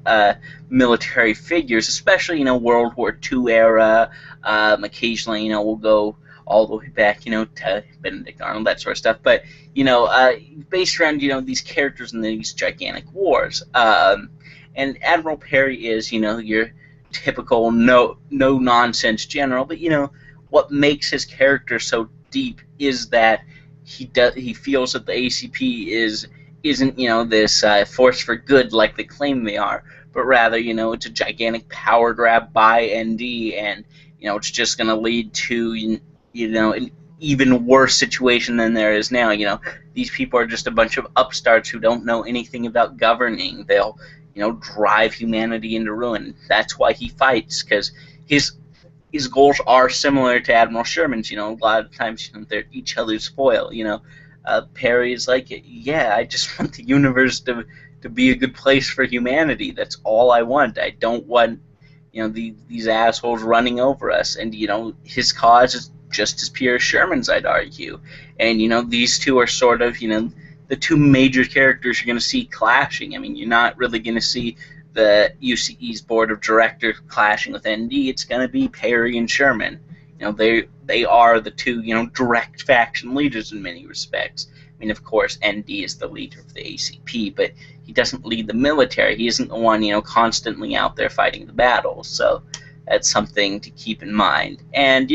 military figures, especially, World War II era. Occasionally, we'll go all the way back, to Benedict Arnold, that sort of stuff. But, based around, these characters in these gigantic wars. And Admiral Perry is, your typical no-nonsense general. But, what makes his character so deep is that he feels that the ACP isn't this force for good like they claim they are, but rather it's a gigantic power grab by ND, and it's just going to lead to an even worse situation than there is now. These people are just a bunch of upstarts who don't know anything about governing. They'll drive humanity into ruin. That's why he fights, because his goals are similar to Admiral Sherman's. A lot of times they're each other's foil. Perry is like, yeah, I just want the universe to be a good place for humanity. That's all I want. I don't want these assholes running over us. And his cause is just as pure as Sherman's, I'd argue. And these two are sort of the two major characters you're going to see clashing. I mean, you're not really going to see the UCE's board of directors clashing with ND. It's going to be Perry and Sherman. They are the two direct faction leaders in many respects. I mean, of course, ND is the leader of the ACP, but he doesn't lead the military. He isn't the one constantly out there fighting the battles. So that's something to keep in mind. And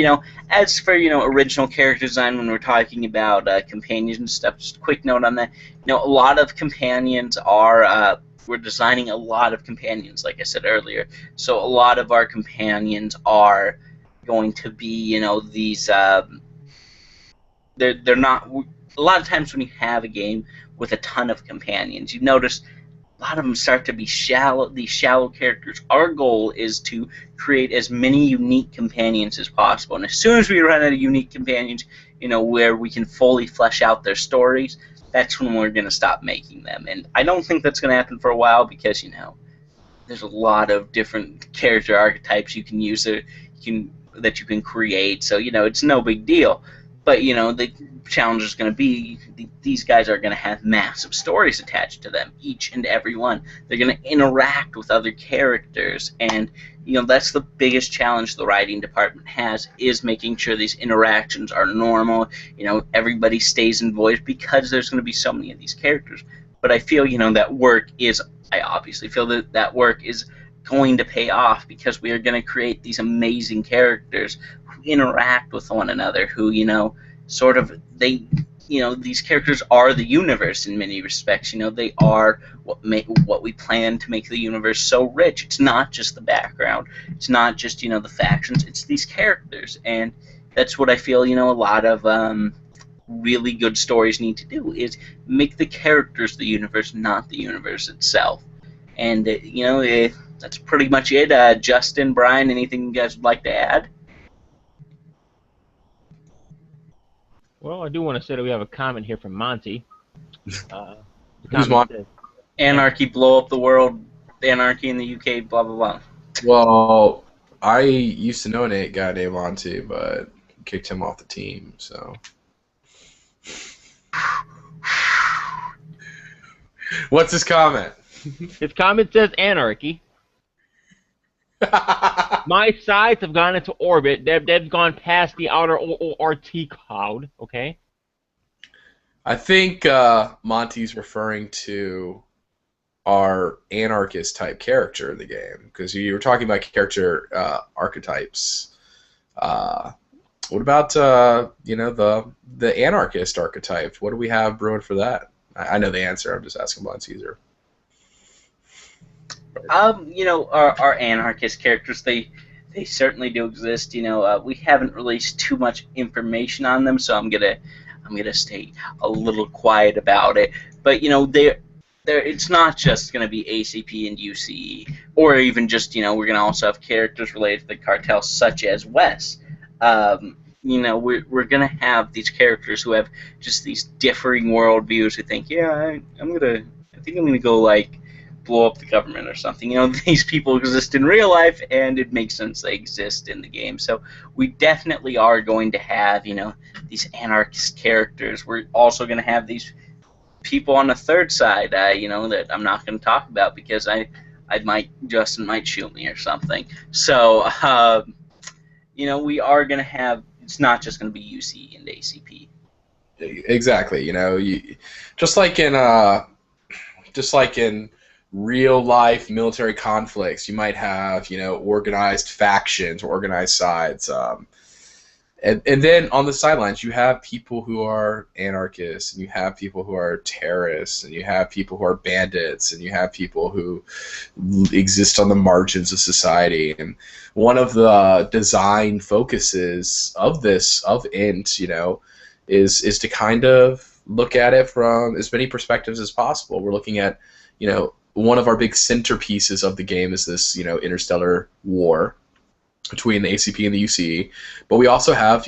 as for original character design, when we're talking about companions and stuff, just a quick note on that. A lot of companions are we're designing a lot of companions, like I said earlier. So a lot of our companions are going to be, these. They're not. A lot of times when you have a game with a ton of companions, you notice a lot of them start to be shallow. These shallow characters. Our goal is to create as many unique companions as possible, and as soon as we run out of unique companions, where we can fully flesh out their stories, that's when we're going to stop making them. And I don't think that's going to happen for a while because, there's a lot of different character archetypes you can use that you can create. So, it's no big deal. But, the challenge is going to be these guys are going to have massive stories attached to them, each and every one. They're going to interact with other characters. And, that's the biggest challenge the writing department has, is making sure these interactions are normal. Everybody stays involved because there's going to be so many of these characters. But I feel, I obviously feel that work is going to pay off because we are going to create these amazing characters who interact with one another, who, these characters are the universe in many respects. They are what we plan to make the universe so rich. It's not just the background. It's not just, the factions. It's these characters. And that's what I feel, a lot of really good stories need to do, is make the characters the universe, not the universe itself. And, that's pretty much it. Justin, Brian, anything you guys would like to add? Well, I do want to say that we have a comment here from Monty. The Who's comment Monty? says, Anarchy, blow up the world, anarchy in the UK, blah, blah, blah. Well, I used to know a guy named Monty, but kicked him off the team. So, what's his comment? His comment says anarchy. My sites have gone into orbit. They've gone past the outer ORT cloud. Okay. I think Monty's referring to our anarchist type character in the game, because you were talking about character archetypes. What about the anarchist archetype? What do we have brewing for that? I know the answer. I'm just asking Blind Caesar. Our anarchist characters, they certainly do exist. We haven't released too much information on them, so I'm gonna stay a little quiet about it. But it's not just gonna be ACP and UCE, or even just we're gonna also have characters related to the cartel, such as Wes. We're gonna have these characters who have just these differing worldviews. Who think, I think I'm gonna go like blow up the government or something. These people exist in real life, and it makes sense they exist in the game. So we definitely are going to have, these anarchist characters. We're also going to have these people on the third side, that I'm not going to talk about because Justin might shoot me or something. So, we are going to have. It's not just going to be UC and ACP. Exactly. Just like in real life military conflicts, you might have organized factions or organized sides, and then on the sidelines you have people who are anarchists, and you have people who are terrorists, and you have people who are bandits, and you have people who exist on the margins of society. And one of the design focuses of INT is to kind of look at it from as many perspectives as possible. We're looking at one of our big centerpieces of the game is this, interstellar war between the ACP and the UCE, but we also have,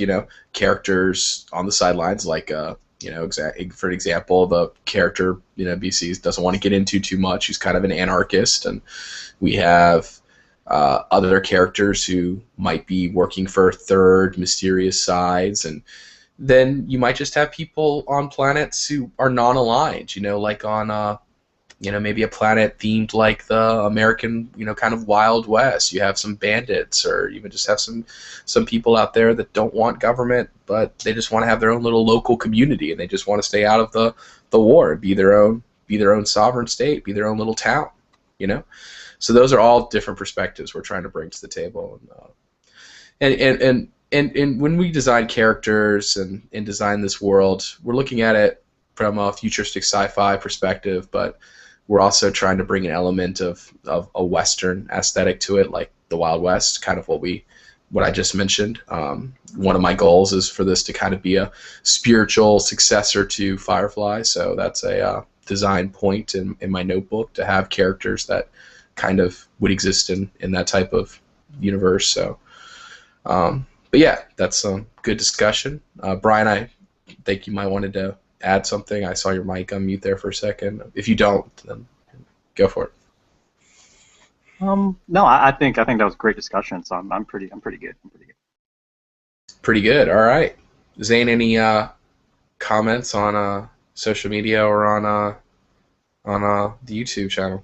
characters on the sidelines, like, for example, the character, BC doesn't want to get into too much. He's kind of an anarchist, and we have other characters who might be working for third mysterious sides, and then you might just have people on planets who are non-aligned, like on maybe a planet themed like the American, kind of Wild West. You have some bandits, or even just have some people out there that don't want government, but they just want to have their own little local community, and they just want to stay out of the war and be their own sovereign state, be their own little town, So those are all different perspectives we're trying to bring to the table, and when we design characters and design this world, we're looking at it from a futuristic sci-fi perspective, but we're also trying to bring an element of a Western aesthetic to it, like the Wild West, kind of what I just mentioned. One of my goals is for this to kind of be a spiritual successor to Firefly, so that's a design point in my notebook, to have characters that kind of would exist in that type of universe. So, but yeah, that's a good discussion. Brian, I think you might wanted to add something. I saw your mic unmute there for a second. If you don't, then go for it. No, I think that was a great discussion. So I'm pretty good. Pretty good. All right, Zane, any comments on social media or on the YouTube channel?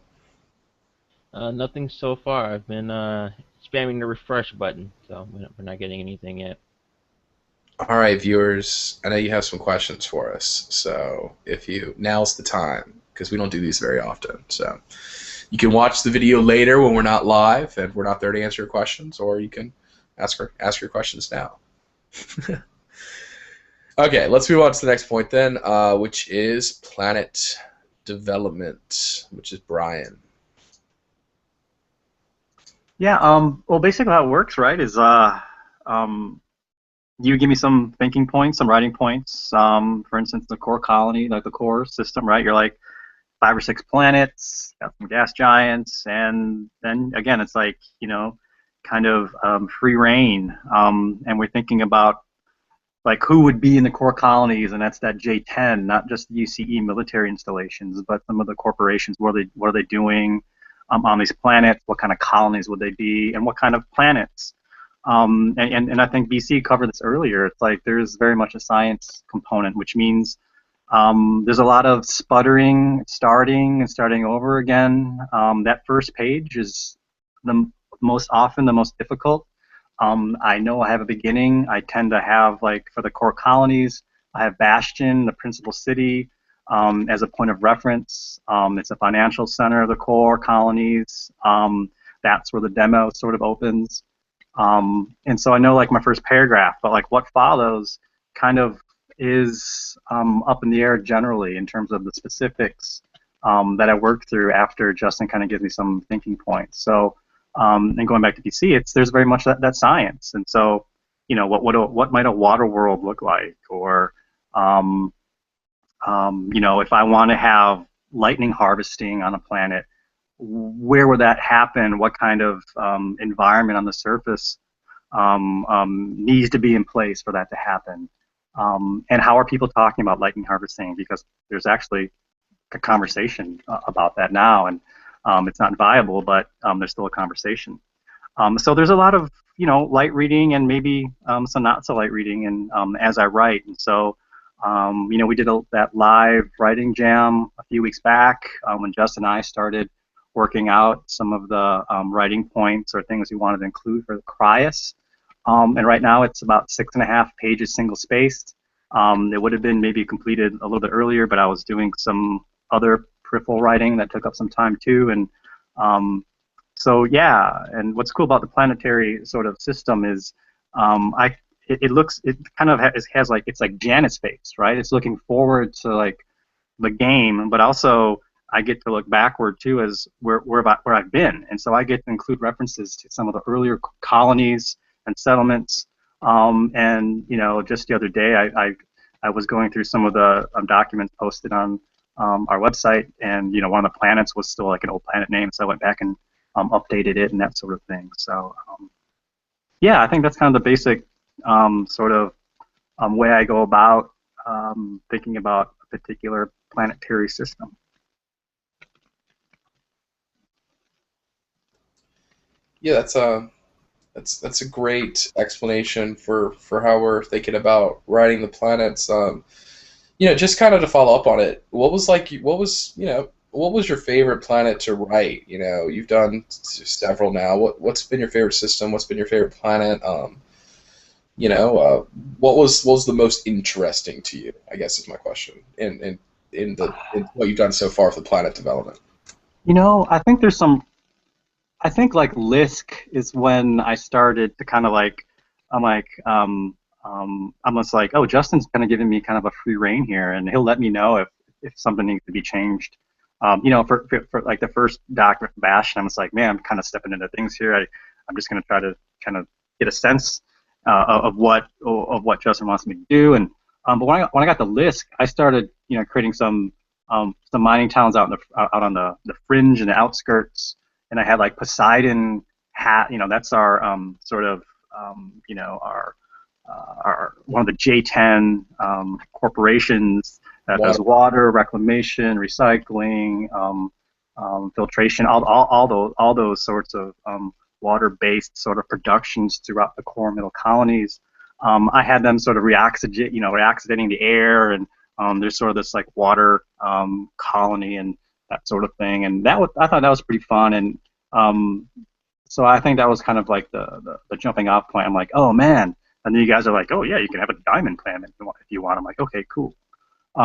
Nothing so far. I've been spamming the refresh button, so we're not getting anything yet. All right, viewers, I know you have some questions for us, so now's the time, because we don't do these very often. So you can watch the video later when we're not live and we're not there to answer your questions, or you can ask your questions now. Okay, let's move on to the next point then, which is planet development, which is Brian. Yeah. Well, basically how it works, right, is you give me some thinking points, some writing points. For instance, the core colony, like the core system, right? You're like 5 or 6 planets, got some gas giants, and then again, it's like kind of free reign. And we're thinking about like who would be in the core colonies, and that's that J10, not just the UCE military installations, but some of the corporations. What are they doing? on these planets, what kind of colonies would they be, and what kind of planets. And I think BC covered this earlier. It's like there's very much a science component, which means there's a lot of sputtering, starting and starting over again. That first page is most often the most difficult. I know I have a beginning. I tend to have, like, for the core colonies, I have Bastion, the principal city, as a point of reference. It's a financial center of the core colonies. That's where the demo sort of opens. And so I know, like, my first paragraph, but like what follows kind of is up in the air generally in terms of the specifics that I work through after Justin kind of gives me some thinking points. So, and going back to BC, there's very much that science. And so, you know, what might a water world look like, or you know, if I want to have lightning harvesting on a planet, where would that happen? What kind of environment on the surface needs to be in place for that to happen? And how are people talking about lightning harvesting? Because there's actually a conversation about that now, and it's not viable, but there's still a conversation. So there's a lot of, you know, light reading and maybe some not so light reading, and as I write. And so, you know, we did that live writing jam a few weeks back when Justin and I started working out some of the writing points or things we wanted to include for the Cryas. And right now it's about 6.5 pages single-spaced. It would have been maybe completed a little bit earlier, but I was doing some other peripheral writing that took up some time too. And so yeah, and what's cool about the planetary sort of system is it kind of has like, it's like Janet's face, right? It's looking forward to like the game, but also I get to look backward too as where I've been, and so I get to include references to some of the earlier colonies and settlements. And you know, just the other day I was going through some of the documents posted on our website, and you know, one of the planets was still like an old planet name, so I went back and updated it and that sort of thing. So yeah, I think that's kind of the basic sort of way I go about thinking about a particular planetary system. Yeah, that's a great explanation for how we're thinking about writing the planets. You know, just kind of to follow up on it, what was your favorite planet to write? You know, you've done several now. What's been your favorite system? What's been your favorite planet? You know, what was the most interesting to you, I guess, is my question, in what you've done so far for the planet development. You know, I think like Lisk is when I started to kind of like, I'm like, almost like, oh, Justin's kind of giving me kind of a free rein here, and he'll let me know if something needs to be changed. You know, for like the first document Bash, and I was like, man, I'm kind of stepping into things here. I'm just going to try to kind of get a sense of what Justin wants me to do. And but when I got the Lisk, I started, you know, creating some mining towns out on the fringe and the outskirts. And I had like Poseidon hat, you know, that's our sort of, you know, our one of the J10 corporations that does water, reclamation, recycling, filtration, all those sorts of water-based sort of productions throughout the core middle colonies. I had them sort of reoxidating the air, and there's sort of this like water colony and that sort of thing, and I thought that was pretty fun, and so I think that was kind of like the jumping off point. I'm like, oh man, and then you guys are like, oh yeah, you can have a diamond planet if you want. I'm like, okay, cool.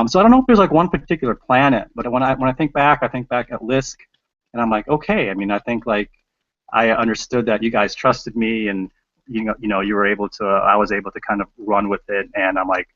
So I don't know if there's like one particular planet, but when I think back at Lisk, and I'm like, okay, I mean, I think like I understood that you guys trusted me, and you know you were able to, I was able to kind of run with it, and I'm like,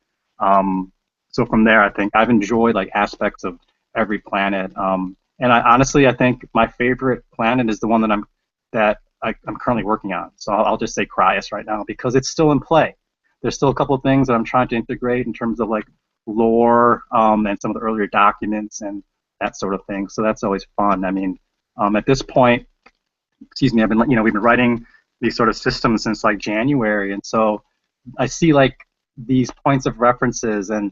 so from there I think I've enjoyed like aspects of every planet, and I think my favorite planet is the one that I'm currently working on. So I'll just say Cryas right now because it's still in play. There's still a couple of things that I'm trying to integrate in terms of like lore and some of the earlier documents and that sort of thing. So that's always fun. I mean, at this point, excuse me, we've been writing these sort of systems since like January, and so I see like these points of references and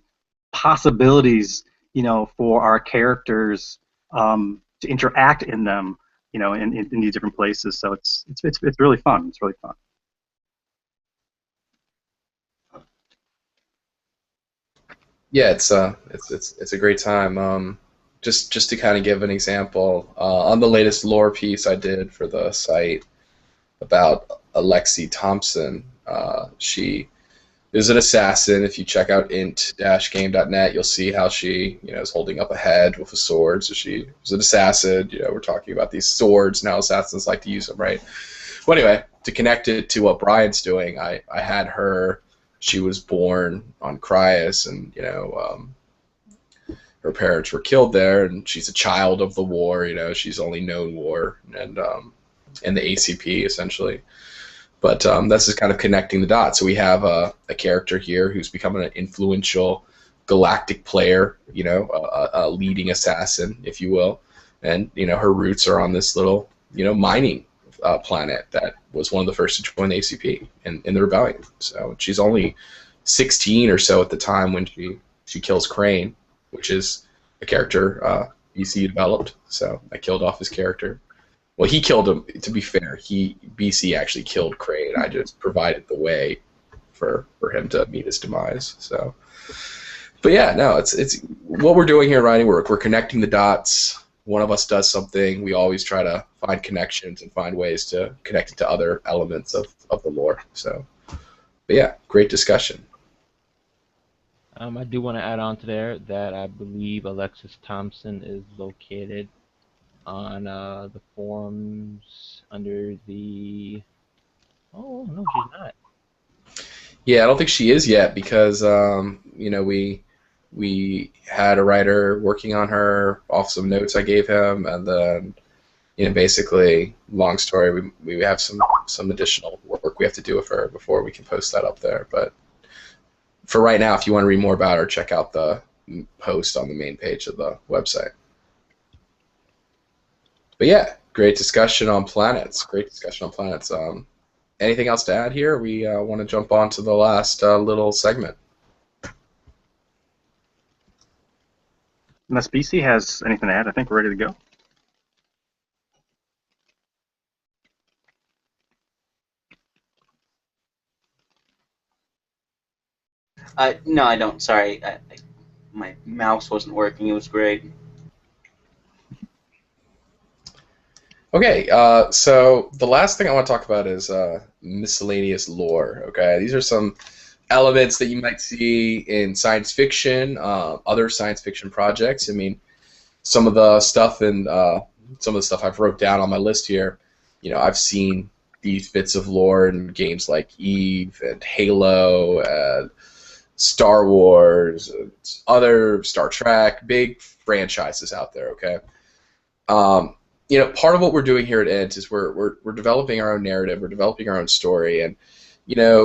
possibilities, you know, for our characters to interact in them in these different places. So it's really fun. It's really fun. Yeah, it's a great time. Just to kind of give an example, on the latest lore piece I did for the site about Alexi Thompson, she is an assassin. If you check out int-game.net, you'll see how she, is holding up a head with a sword. So she was an assassin. We're talking about these swords now. Assassins like to use them, right? Well, anyway, to connect it to what Brian's doing, I had her. She was born on Cryas, and her parents were killed there, and she's a child of the war. She's only known war and the ACP essentially. But this is kind of connecting the dots. So we have a character here who's becoming an influential galactic player, a leading assassin, if you will. And, her roots are on this little, mining planet that was one of the first to join the ACP in the rebellion. So she's only 16 or so at the time when she kills Crane, which is a character BC developed. So I killed off his character. Well, he killed him. To be fair, BC actually killed Crane. I just provided the way for him to meet his demise. So, but yeah, no, it's what we're doing here in writing work. We're connecting the dots. One of us does something. We always try to find connections and find ways to connect it to other elements of the lore. So, but yeah, great discussion. I do want to add on to there that I believe Alexis Thompson is located on the forums under the... Oh, no, she's not. Yeah, I don't think she is yet because, we had a writer working on her off some notes I gave him, and then, basically, long story, we have some additional work we have to do with her before we can post that up there. But for right now, if you want to read more about her, check out the post on the main page of the website. But yeah, great discussion on planets. Anything else to add here? We want to jump on to the last little segment. Unless BC has anything to add, I think we're ready to go. No, I don't. Sorry, my mouse wasn't working. It was great. Okay, so the last thing I want to talk about is miscellaneous lore. Okay, these are some elements that you might see in science fiction, other science fiction projects. I mean, some of the stuff I've wrote down on my list here. I've seen these bits of lore in games like Eve and Halo and Star Wars, and other Star Trek, big franchises out there. Okay. Part of what we're doing here at INT is we're developing our own narrative, we're developing our own story, and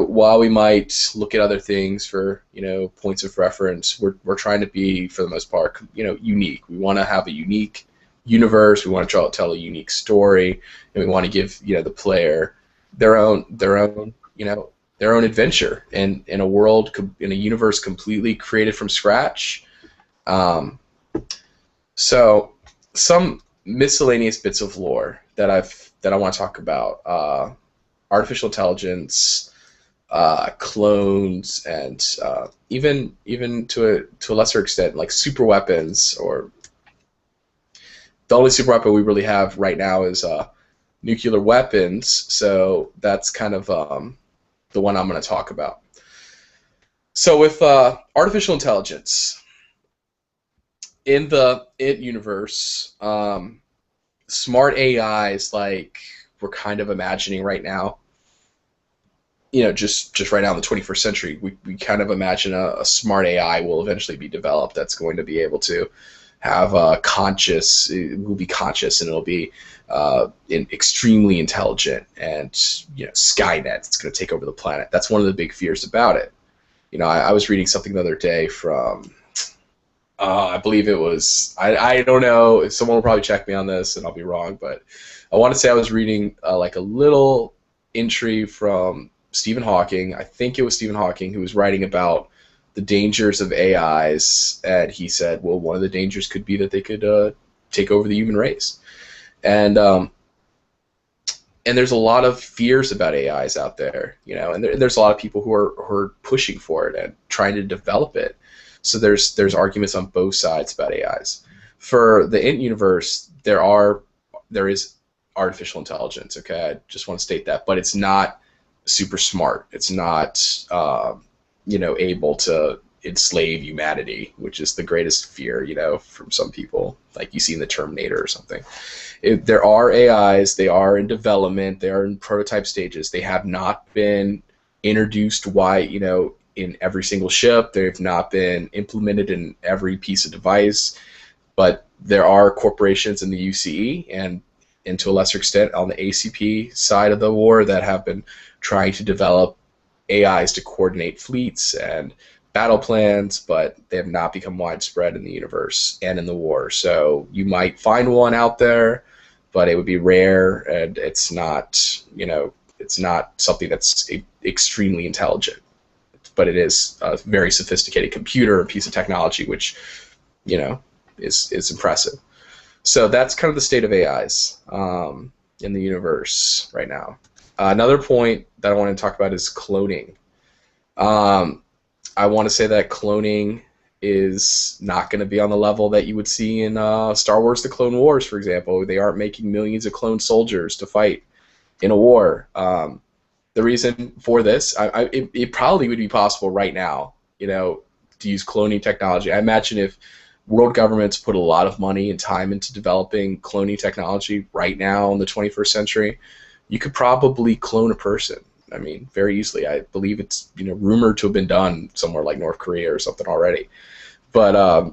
while we might look at other things for points of reference, we're trying to be, for the most part, unique. We want to have a unique universe. We want to tell a unique story, and we want to give the player their own adventure in a world, in a universe completely created from scratch. So some miscellaneous bits of lore that I want to talk about: artificial intelligence, clones, and even to a lesser extent, like super weapons. Or the only super weapon we really have right now is nuclear weapons. So that's kind of the one I'm going to talk about. So with artificial intelligence in the INT universe, smart AIs like we're kind of imagining right now, just right now in the 21st century, we kind of imagine a smart AI will eventually be developed that's going to be able to have it will be conscious, and it'll be extremely intelligent, and Skynet, it's going to take over the planet. That's one of the big fears about it. I was reading something the other day from, I believe it was, I don't know, someone will probably check me on this and I'll be wrong, but I want to say I was reading like a little entry from Stephen Hawking. I think it was Stephen Hawking who was writing about the dangers of AIs, and he said, well, one of the dangers could be that they could take over the human race. And and there's a lot of fears about AIs out there, you know, and there's a lot of people who are pushing for it and trying to develop it. So there's arguments on both sides about AIs. For the INT universe, there is artificial intelligence. Okay, I just want to state that, but it's not super smart. It's not able to enslave humanity, which is the greatest fear, from some people, like you see in the Terminator or something. There are AIs, they are in development, they are in prototype stages. They have not been introduced in every single ship. They've not been implemented in every piece of device, but there are corporations in the UCE and to a lesser extent on the ACP side of the war that have been trying to develop AIs to coordinate fleets and battle plans, but they have not become widespread in the universe and in the war. So you might find one out there, but it would be rare, and it's not something that's extremely intelligent. But it is a very sophisticated computer and piece of technology, which is impressive. So that's kind of the state of AIs in the universe right now. Another point that I want to talk about is cloning. I want to say that cloning is not going to be on the level that you would see in Star Wars: The Clone Wars, for example. They aren't making millions of clone soldiers to fight in a war. The reason for this, it probably would be possible right now, to use cloning technology. I imagine if world governments put a lot of money and time into developing cloning technology right now in the 21st century, you could probably clone a person. I mean, very easily. I believe it's rumored to have been done somewhere like North Korea or something already. But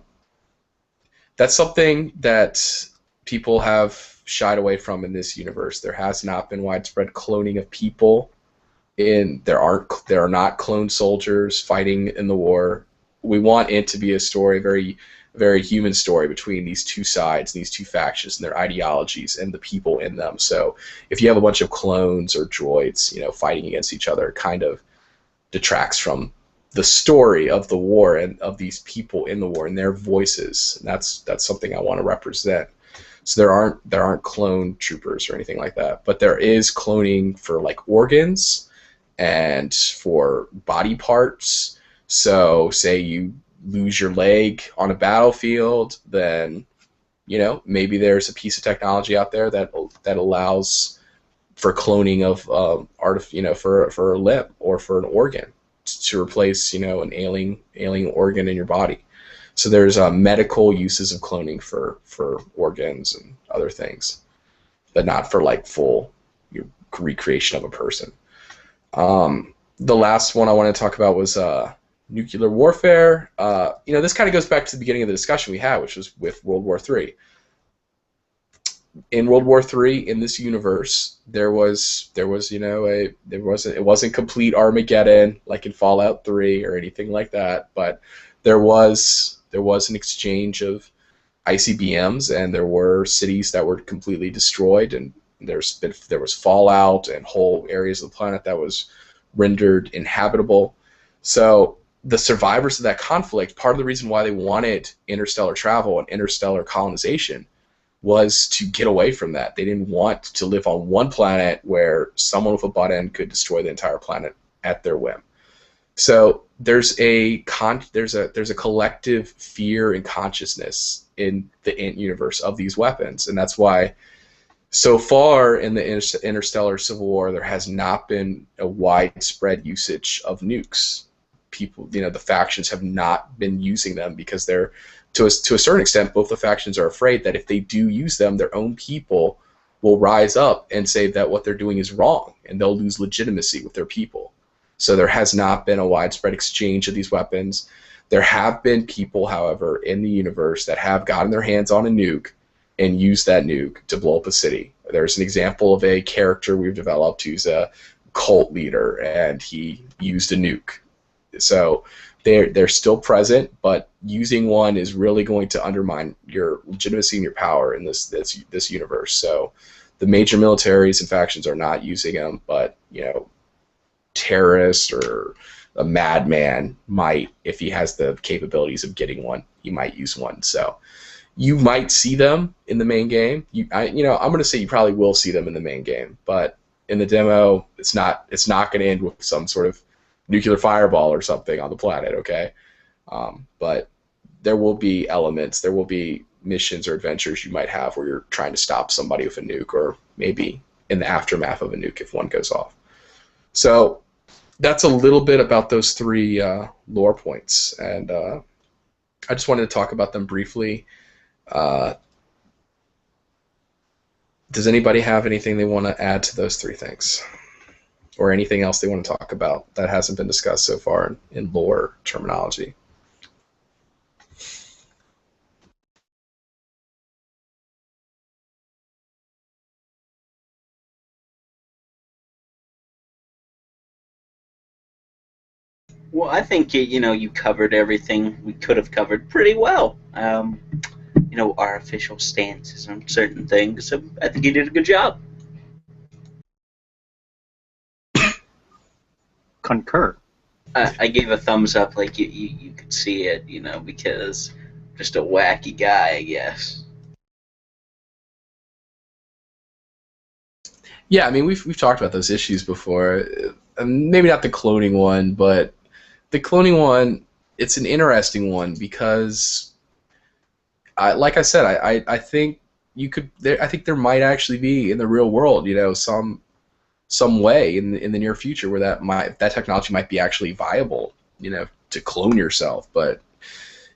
that's something that people have shied away from in this universe. There has not been widespread cloning of people. There are not clone soldiers fighting in the war. We want it to be a story, very very human story between these two sides, these two factions, and their ideologies and the people in them. So if you have a bunch of clones or droids, fighting against each other, it kind of detracts from the story of the war and of these people in the war and their voices. And that's something I want to represent. So there aren't clone troopers or anything like that, but there is cloning for like organs and for body parts. So say you lose your leg on a battlefield, then maybe there's a piece of technology out there that allows for cloning of for a limb or for an organ to replace an ailing organ in your body. So there's medical uses of cloning for organs and other things, but not for like full recreation of a person. The last one I want to talk about was nuclear warfare. This kind of goes back to the beginning of the discussion we had, which was with World War III. In World War III, in this universe, it wasn't complete Armageddon like in Fallout 3 or anything like that, but there was an exchange of ICBMs, and there were cities that were completely destroyed, and there was fallout and whole areas of the planet that was rendered inhabitable. So the survivors of that conflict, part of the reason why they wanted interstellar travel and interstellar colonization was to get away from that. They didn't want to live on one planet where someone with a butt end could destroy the entire planet at their whim. So there's a collective fear and consciousness in the INT universe of these weapons, and that's why so far in the interstellar civil war there has not been a widespread usage of nukes. People, the factions have not been using them because they're, to a certain extent, both the factions are afraid that if they do use them, their own people will rise up and say that what they're doing is wrong, and they'll lose legitimacy with their people. So there has not been a widespread exchange of these weapons. There have been people, however, in the universe that have gotten their hands on a nuke and used that nuke to blow up a city. There's an example of a character we've developed who's a cult leader, and he used a nuke. So they're still present, but using one is really going to undermine your legitimacy and your power in this universe. So the major militaries and factions are not using them, but terrorists or a madman might, if he has the capabilities of getting one, he might use one. So you might see them in the main game. I'm going to say you probably will see them in the main game, but in the demo, it's not going to end with some sort of nuclear fireball or something on the planet, okay? But there will be elements, there will be missions or adventures you might have where you're trying to stop somebody with a nuke, or maybe in the aftermath of a nuke if one goes off. So that's a little bit about those three lore points, and I just wanted to talk about them briefly. Does anybody have anything they want to add to those three things? Or anything else they want to talk about that hasn't been discussed so far in lore terminology? Well, I think you covered everything we could have covered pretty well. Our official stances on certain things. So I think you did a good job. Concur. I gave a thumbs up, like you could see it, because just a wacky guy, I guess. Yeah, I mean, we've talked about those issues before. Maybe not the cloning one, but the cloning one, it's an interesting one because, like I said, I think you could. I think there might actually be in the real world, some way in the near future where that technology might be actually viable, to clone yourself. But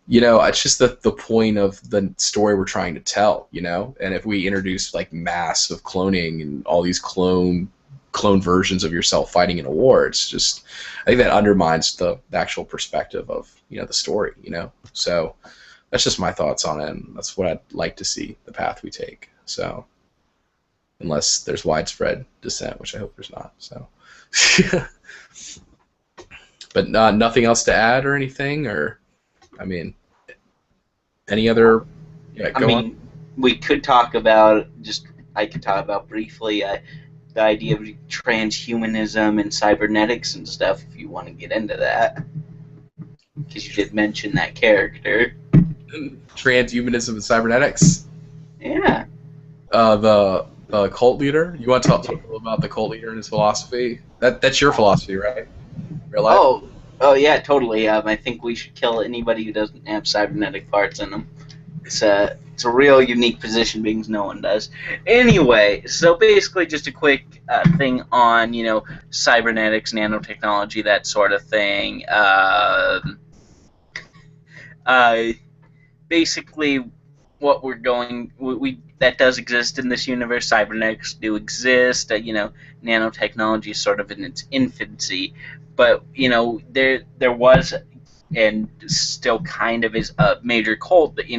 it's just the point of the story we're trying to tell, and if we introduce like mass of cloning and all these clone versions of yourself fighting in a war, it's just, I think that undermines the actual perspective of the story, so that's just my thoughts on it, and that's what I'd like to see the path we take. So unless there's widespread dissent, which I hope there's not. So, but nothing else to add or anything, or I mean, any other? Yeah, go on. We could talk about I could talk about briefly the idea of transhumanism and cybernetics and stuff, if you want to get into that, because you did mention that character. Transhumanism and cybernetics. Yeah. The cult leader. You want to talk a little about the cult leader and his philosophy? That's your philosophy, right? Real life? Oh yeah, totally. I think we should kill anybody who doesn't have cybernetic parts in them. It's a real unique position, being no one does. Anyway, so basically just a quick thing on cybernetics, nanotechnology, that sort of thing. Basically, what we're going that does exist in this universe. Cybernetics do exist. Nanotechnology is sort of in its infancy, but there was and still kind of is a major cult that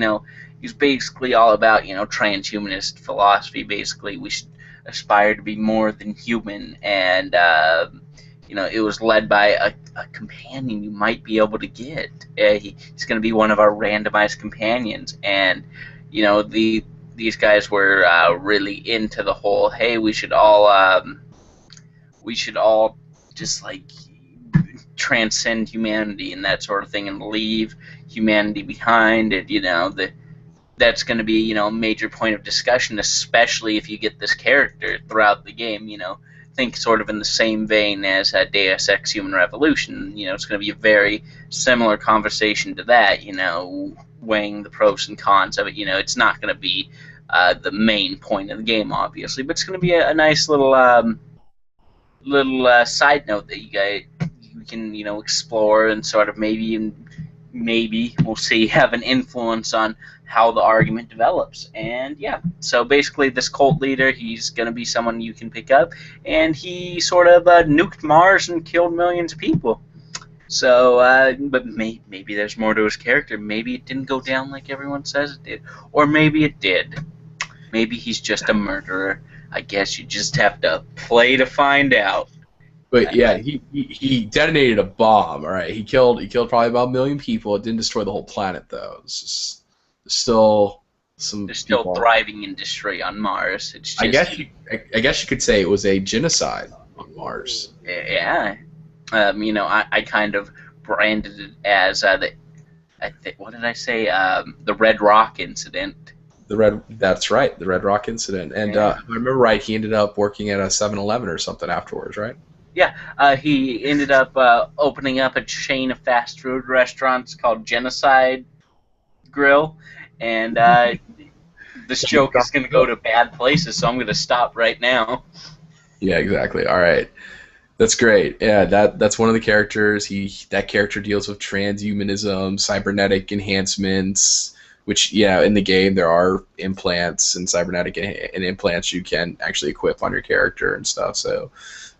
is basically all about transhumanist philosophy. Basically, we should aspire to be more than human, and it was led by a companion you might be able to get. He's going to be one of our randomized companions, and these guys were really into the whole, hey, we should all just like transcend humanity and that sort of thing, and leave humanity behind. And that's going to be a major point of discussion, especially if you get this character throughout the game. Think sort of in the same vein as Deus Ex Human Revolution. It's going to be a very similar conversation to that. Weighing the pros and cons of it. It's not going to be the main point of the game, obviously, but it's going to be a nice little side note that you can explore, and sort of maybe we'll see, have an influence on how the argument develops. And yeah, so basically this cult leader, he's going to be someone you can pick up, and he sort of nuked Mars and killed millions of people. So, but maybe there's more to his character. Maybe it didn't go down like everyone says it did, or maybe it did. Maybe he's just a murderer. I guess you just have to play to find out. But yeah, he detonated a bomb. All right, he killed probably about 1 million people. It didn't destroy the whole planet, though. It's just still some. There's still thriving industry on Mars. It's just, I guess you could say it was a genocide on Mars. Yeah. I kind of branded it as what did I say? The Red Rock incident. That's right, the Red Rock incident. And Yeah. if I remember right, he ended up working at a 7-Eleven or something afterwards, right? Yeah, he ended up opening up a chain of fast food restaurants called Genocide Grill, and this joke is going to go to bad places, so I'm going to stop right now. Yeah, exactly. All right. That's great. Yeah, that's one of the characters. That character deals with transhumanism, cybernetic enhancements, which in the game there are implants and cybernetic and implants you can actually equip on your character and stuff. So,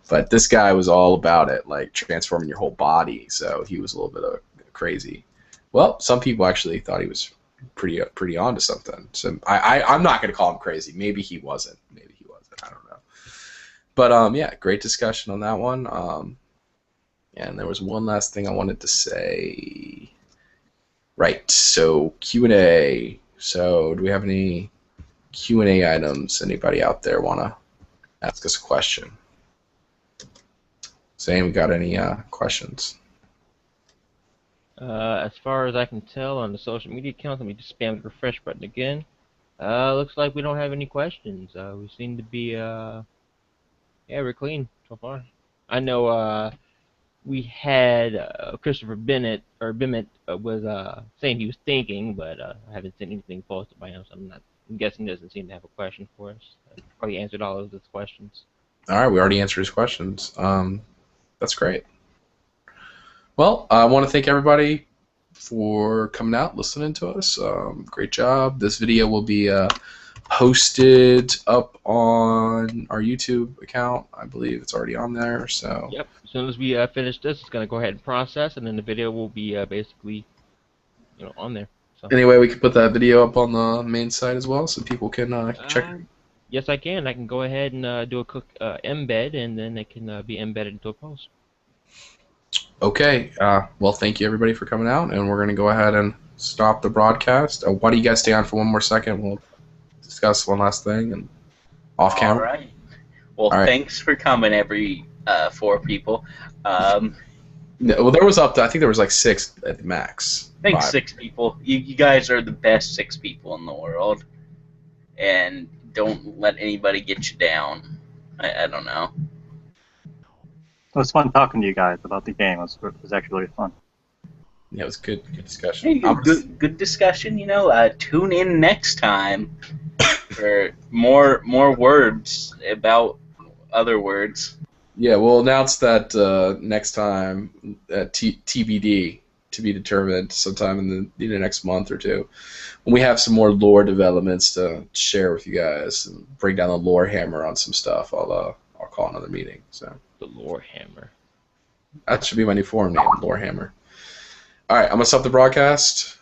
but this guy was all about it, like transforming your whole body. So he was a little bit of crazy. Well, some people actually thought he was pretty onto something. So I'm not going to call him crazy. Maybe he wasn't. Maybe he wasn't. I don't know. But yeah, great discussion on that one. And there was one last thing I wanted to say. Right. So Q&A. So do we have any Q&A items? Anybody out there want to ask us a question? Zane, we got any questions? As far as I can tell on the social media accounts, let me just spam the refresh button again. Looks like we don't have any questions. We seem to be, we're clean so far. I know we had Christopher Bennett, or Bennett, was saying he was thinking, but I haven't seen anything posted by him, so I'm guessing he doesn't seem to have a question for us. Probably answered all of his questions. All right, we already answered his questions. That's great. Well, I want to thank everybody for coming out, listening to us. Great job. This video will be posted up on our YouTube account. I believe it's already on there. So Yep. As soon as we finish this, it's going to go ahead and process, and then the video will be basically, on there. So. Anyway, we can put that video up on the main site as well, so people can check it. Yes, I can. I can go ahead and do a quick embed, and then it can be embedded into a post. Okay. Well, thank you everybody for coming out, and we're going to go ahead and stop the broadcast. Why don't you guys stay on for one more second? We'll discuss one last thing and off camera. All right. Well, thanks for coming, every 4 people. Well, there was I think there was like 6 at the max. Thanks, 6 people. You guys are the best 6 people in the world, and don't let anybody get you down. I don't know. It was fun talking to you guys about the game. It was actually really fun. Yeah, it was good discussion. Hey, good discussion. Tune in next time for more words about other words. Yeah, we'll announce that next time at TBD, to be determined, sometime in the next month or two, when we have some more lore developments to share with you guys and bring down the lore hammer on some stuff. I'll call another meeting. So the lore hammer. That should be my new forum name, Lore Hammer. All right, I'm gonna stop the broadcast.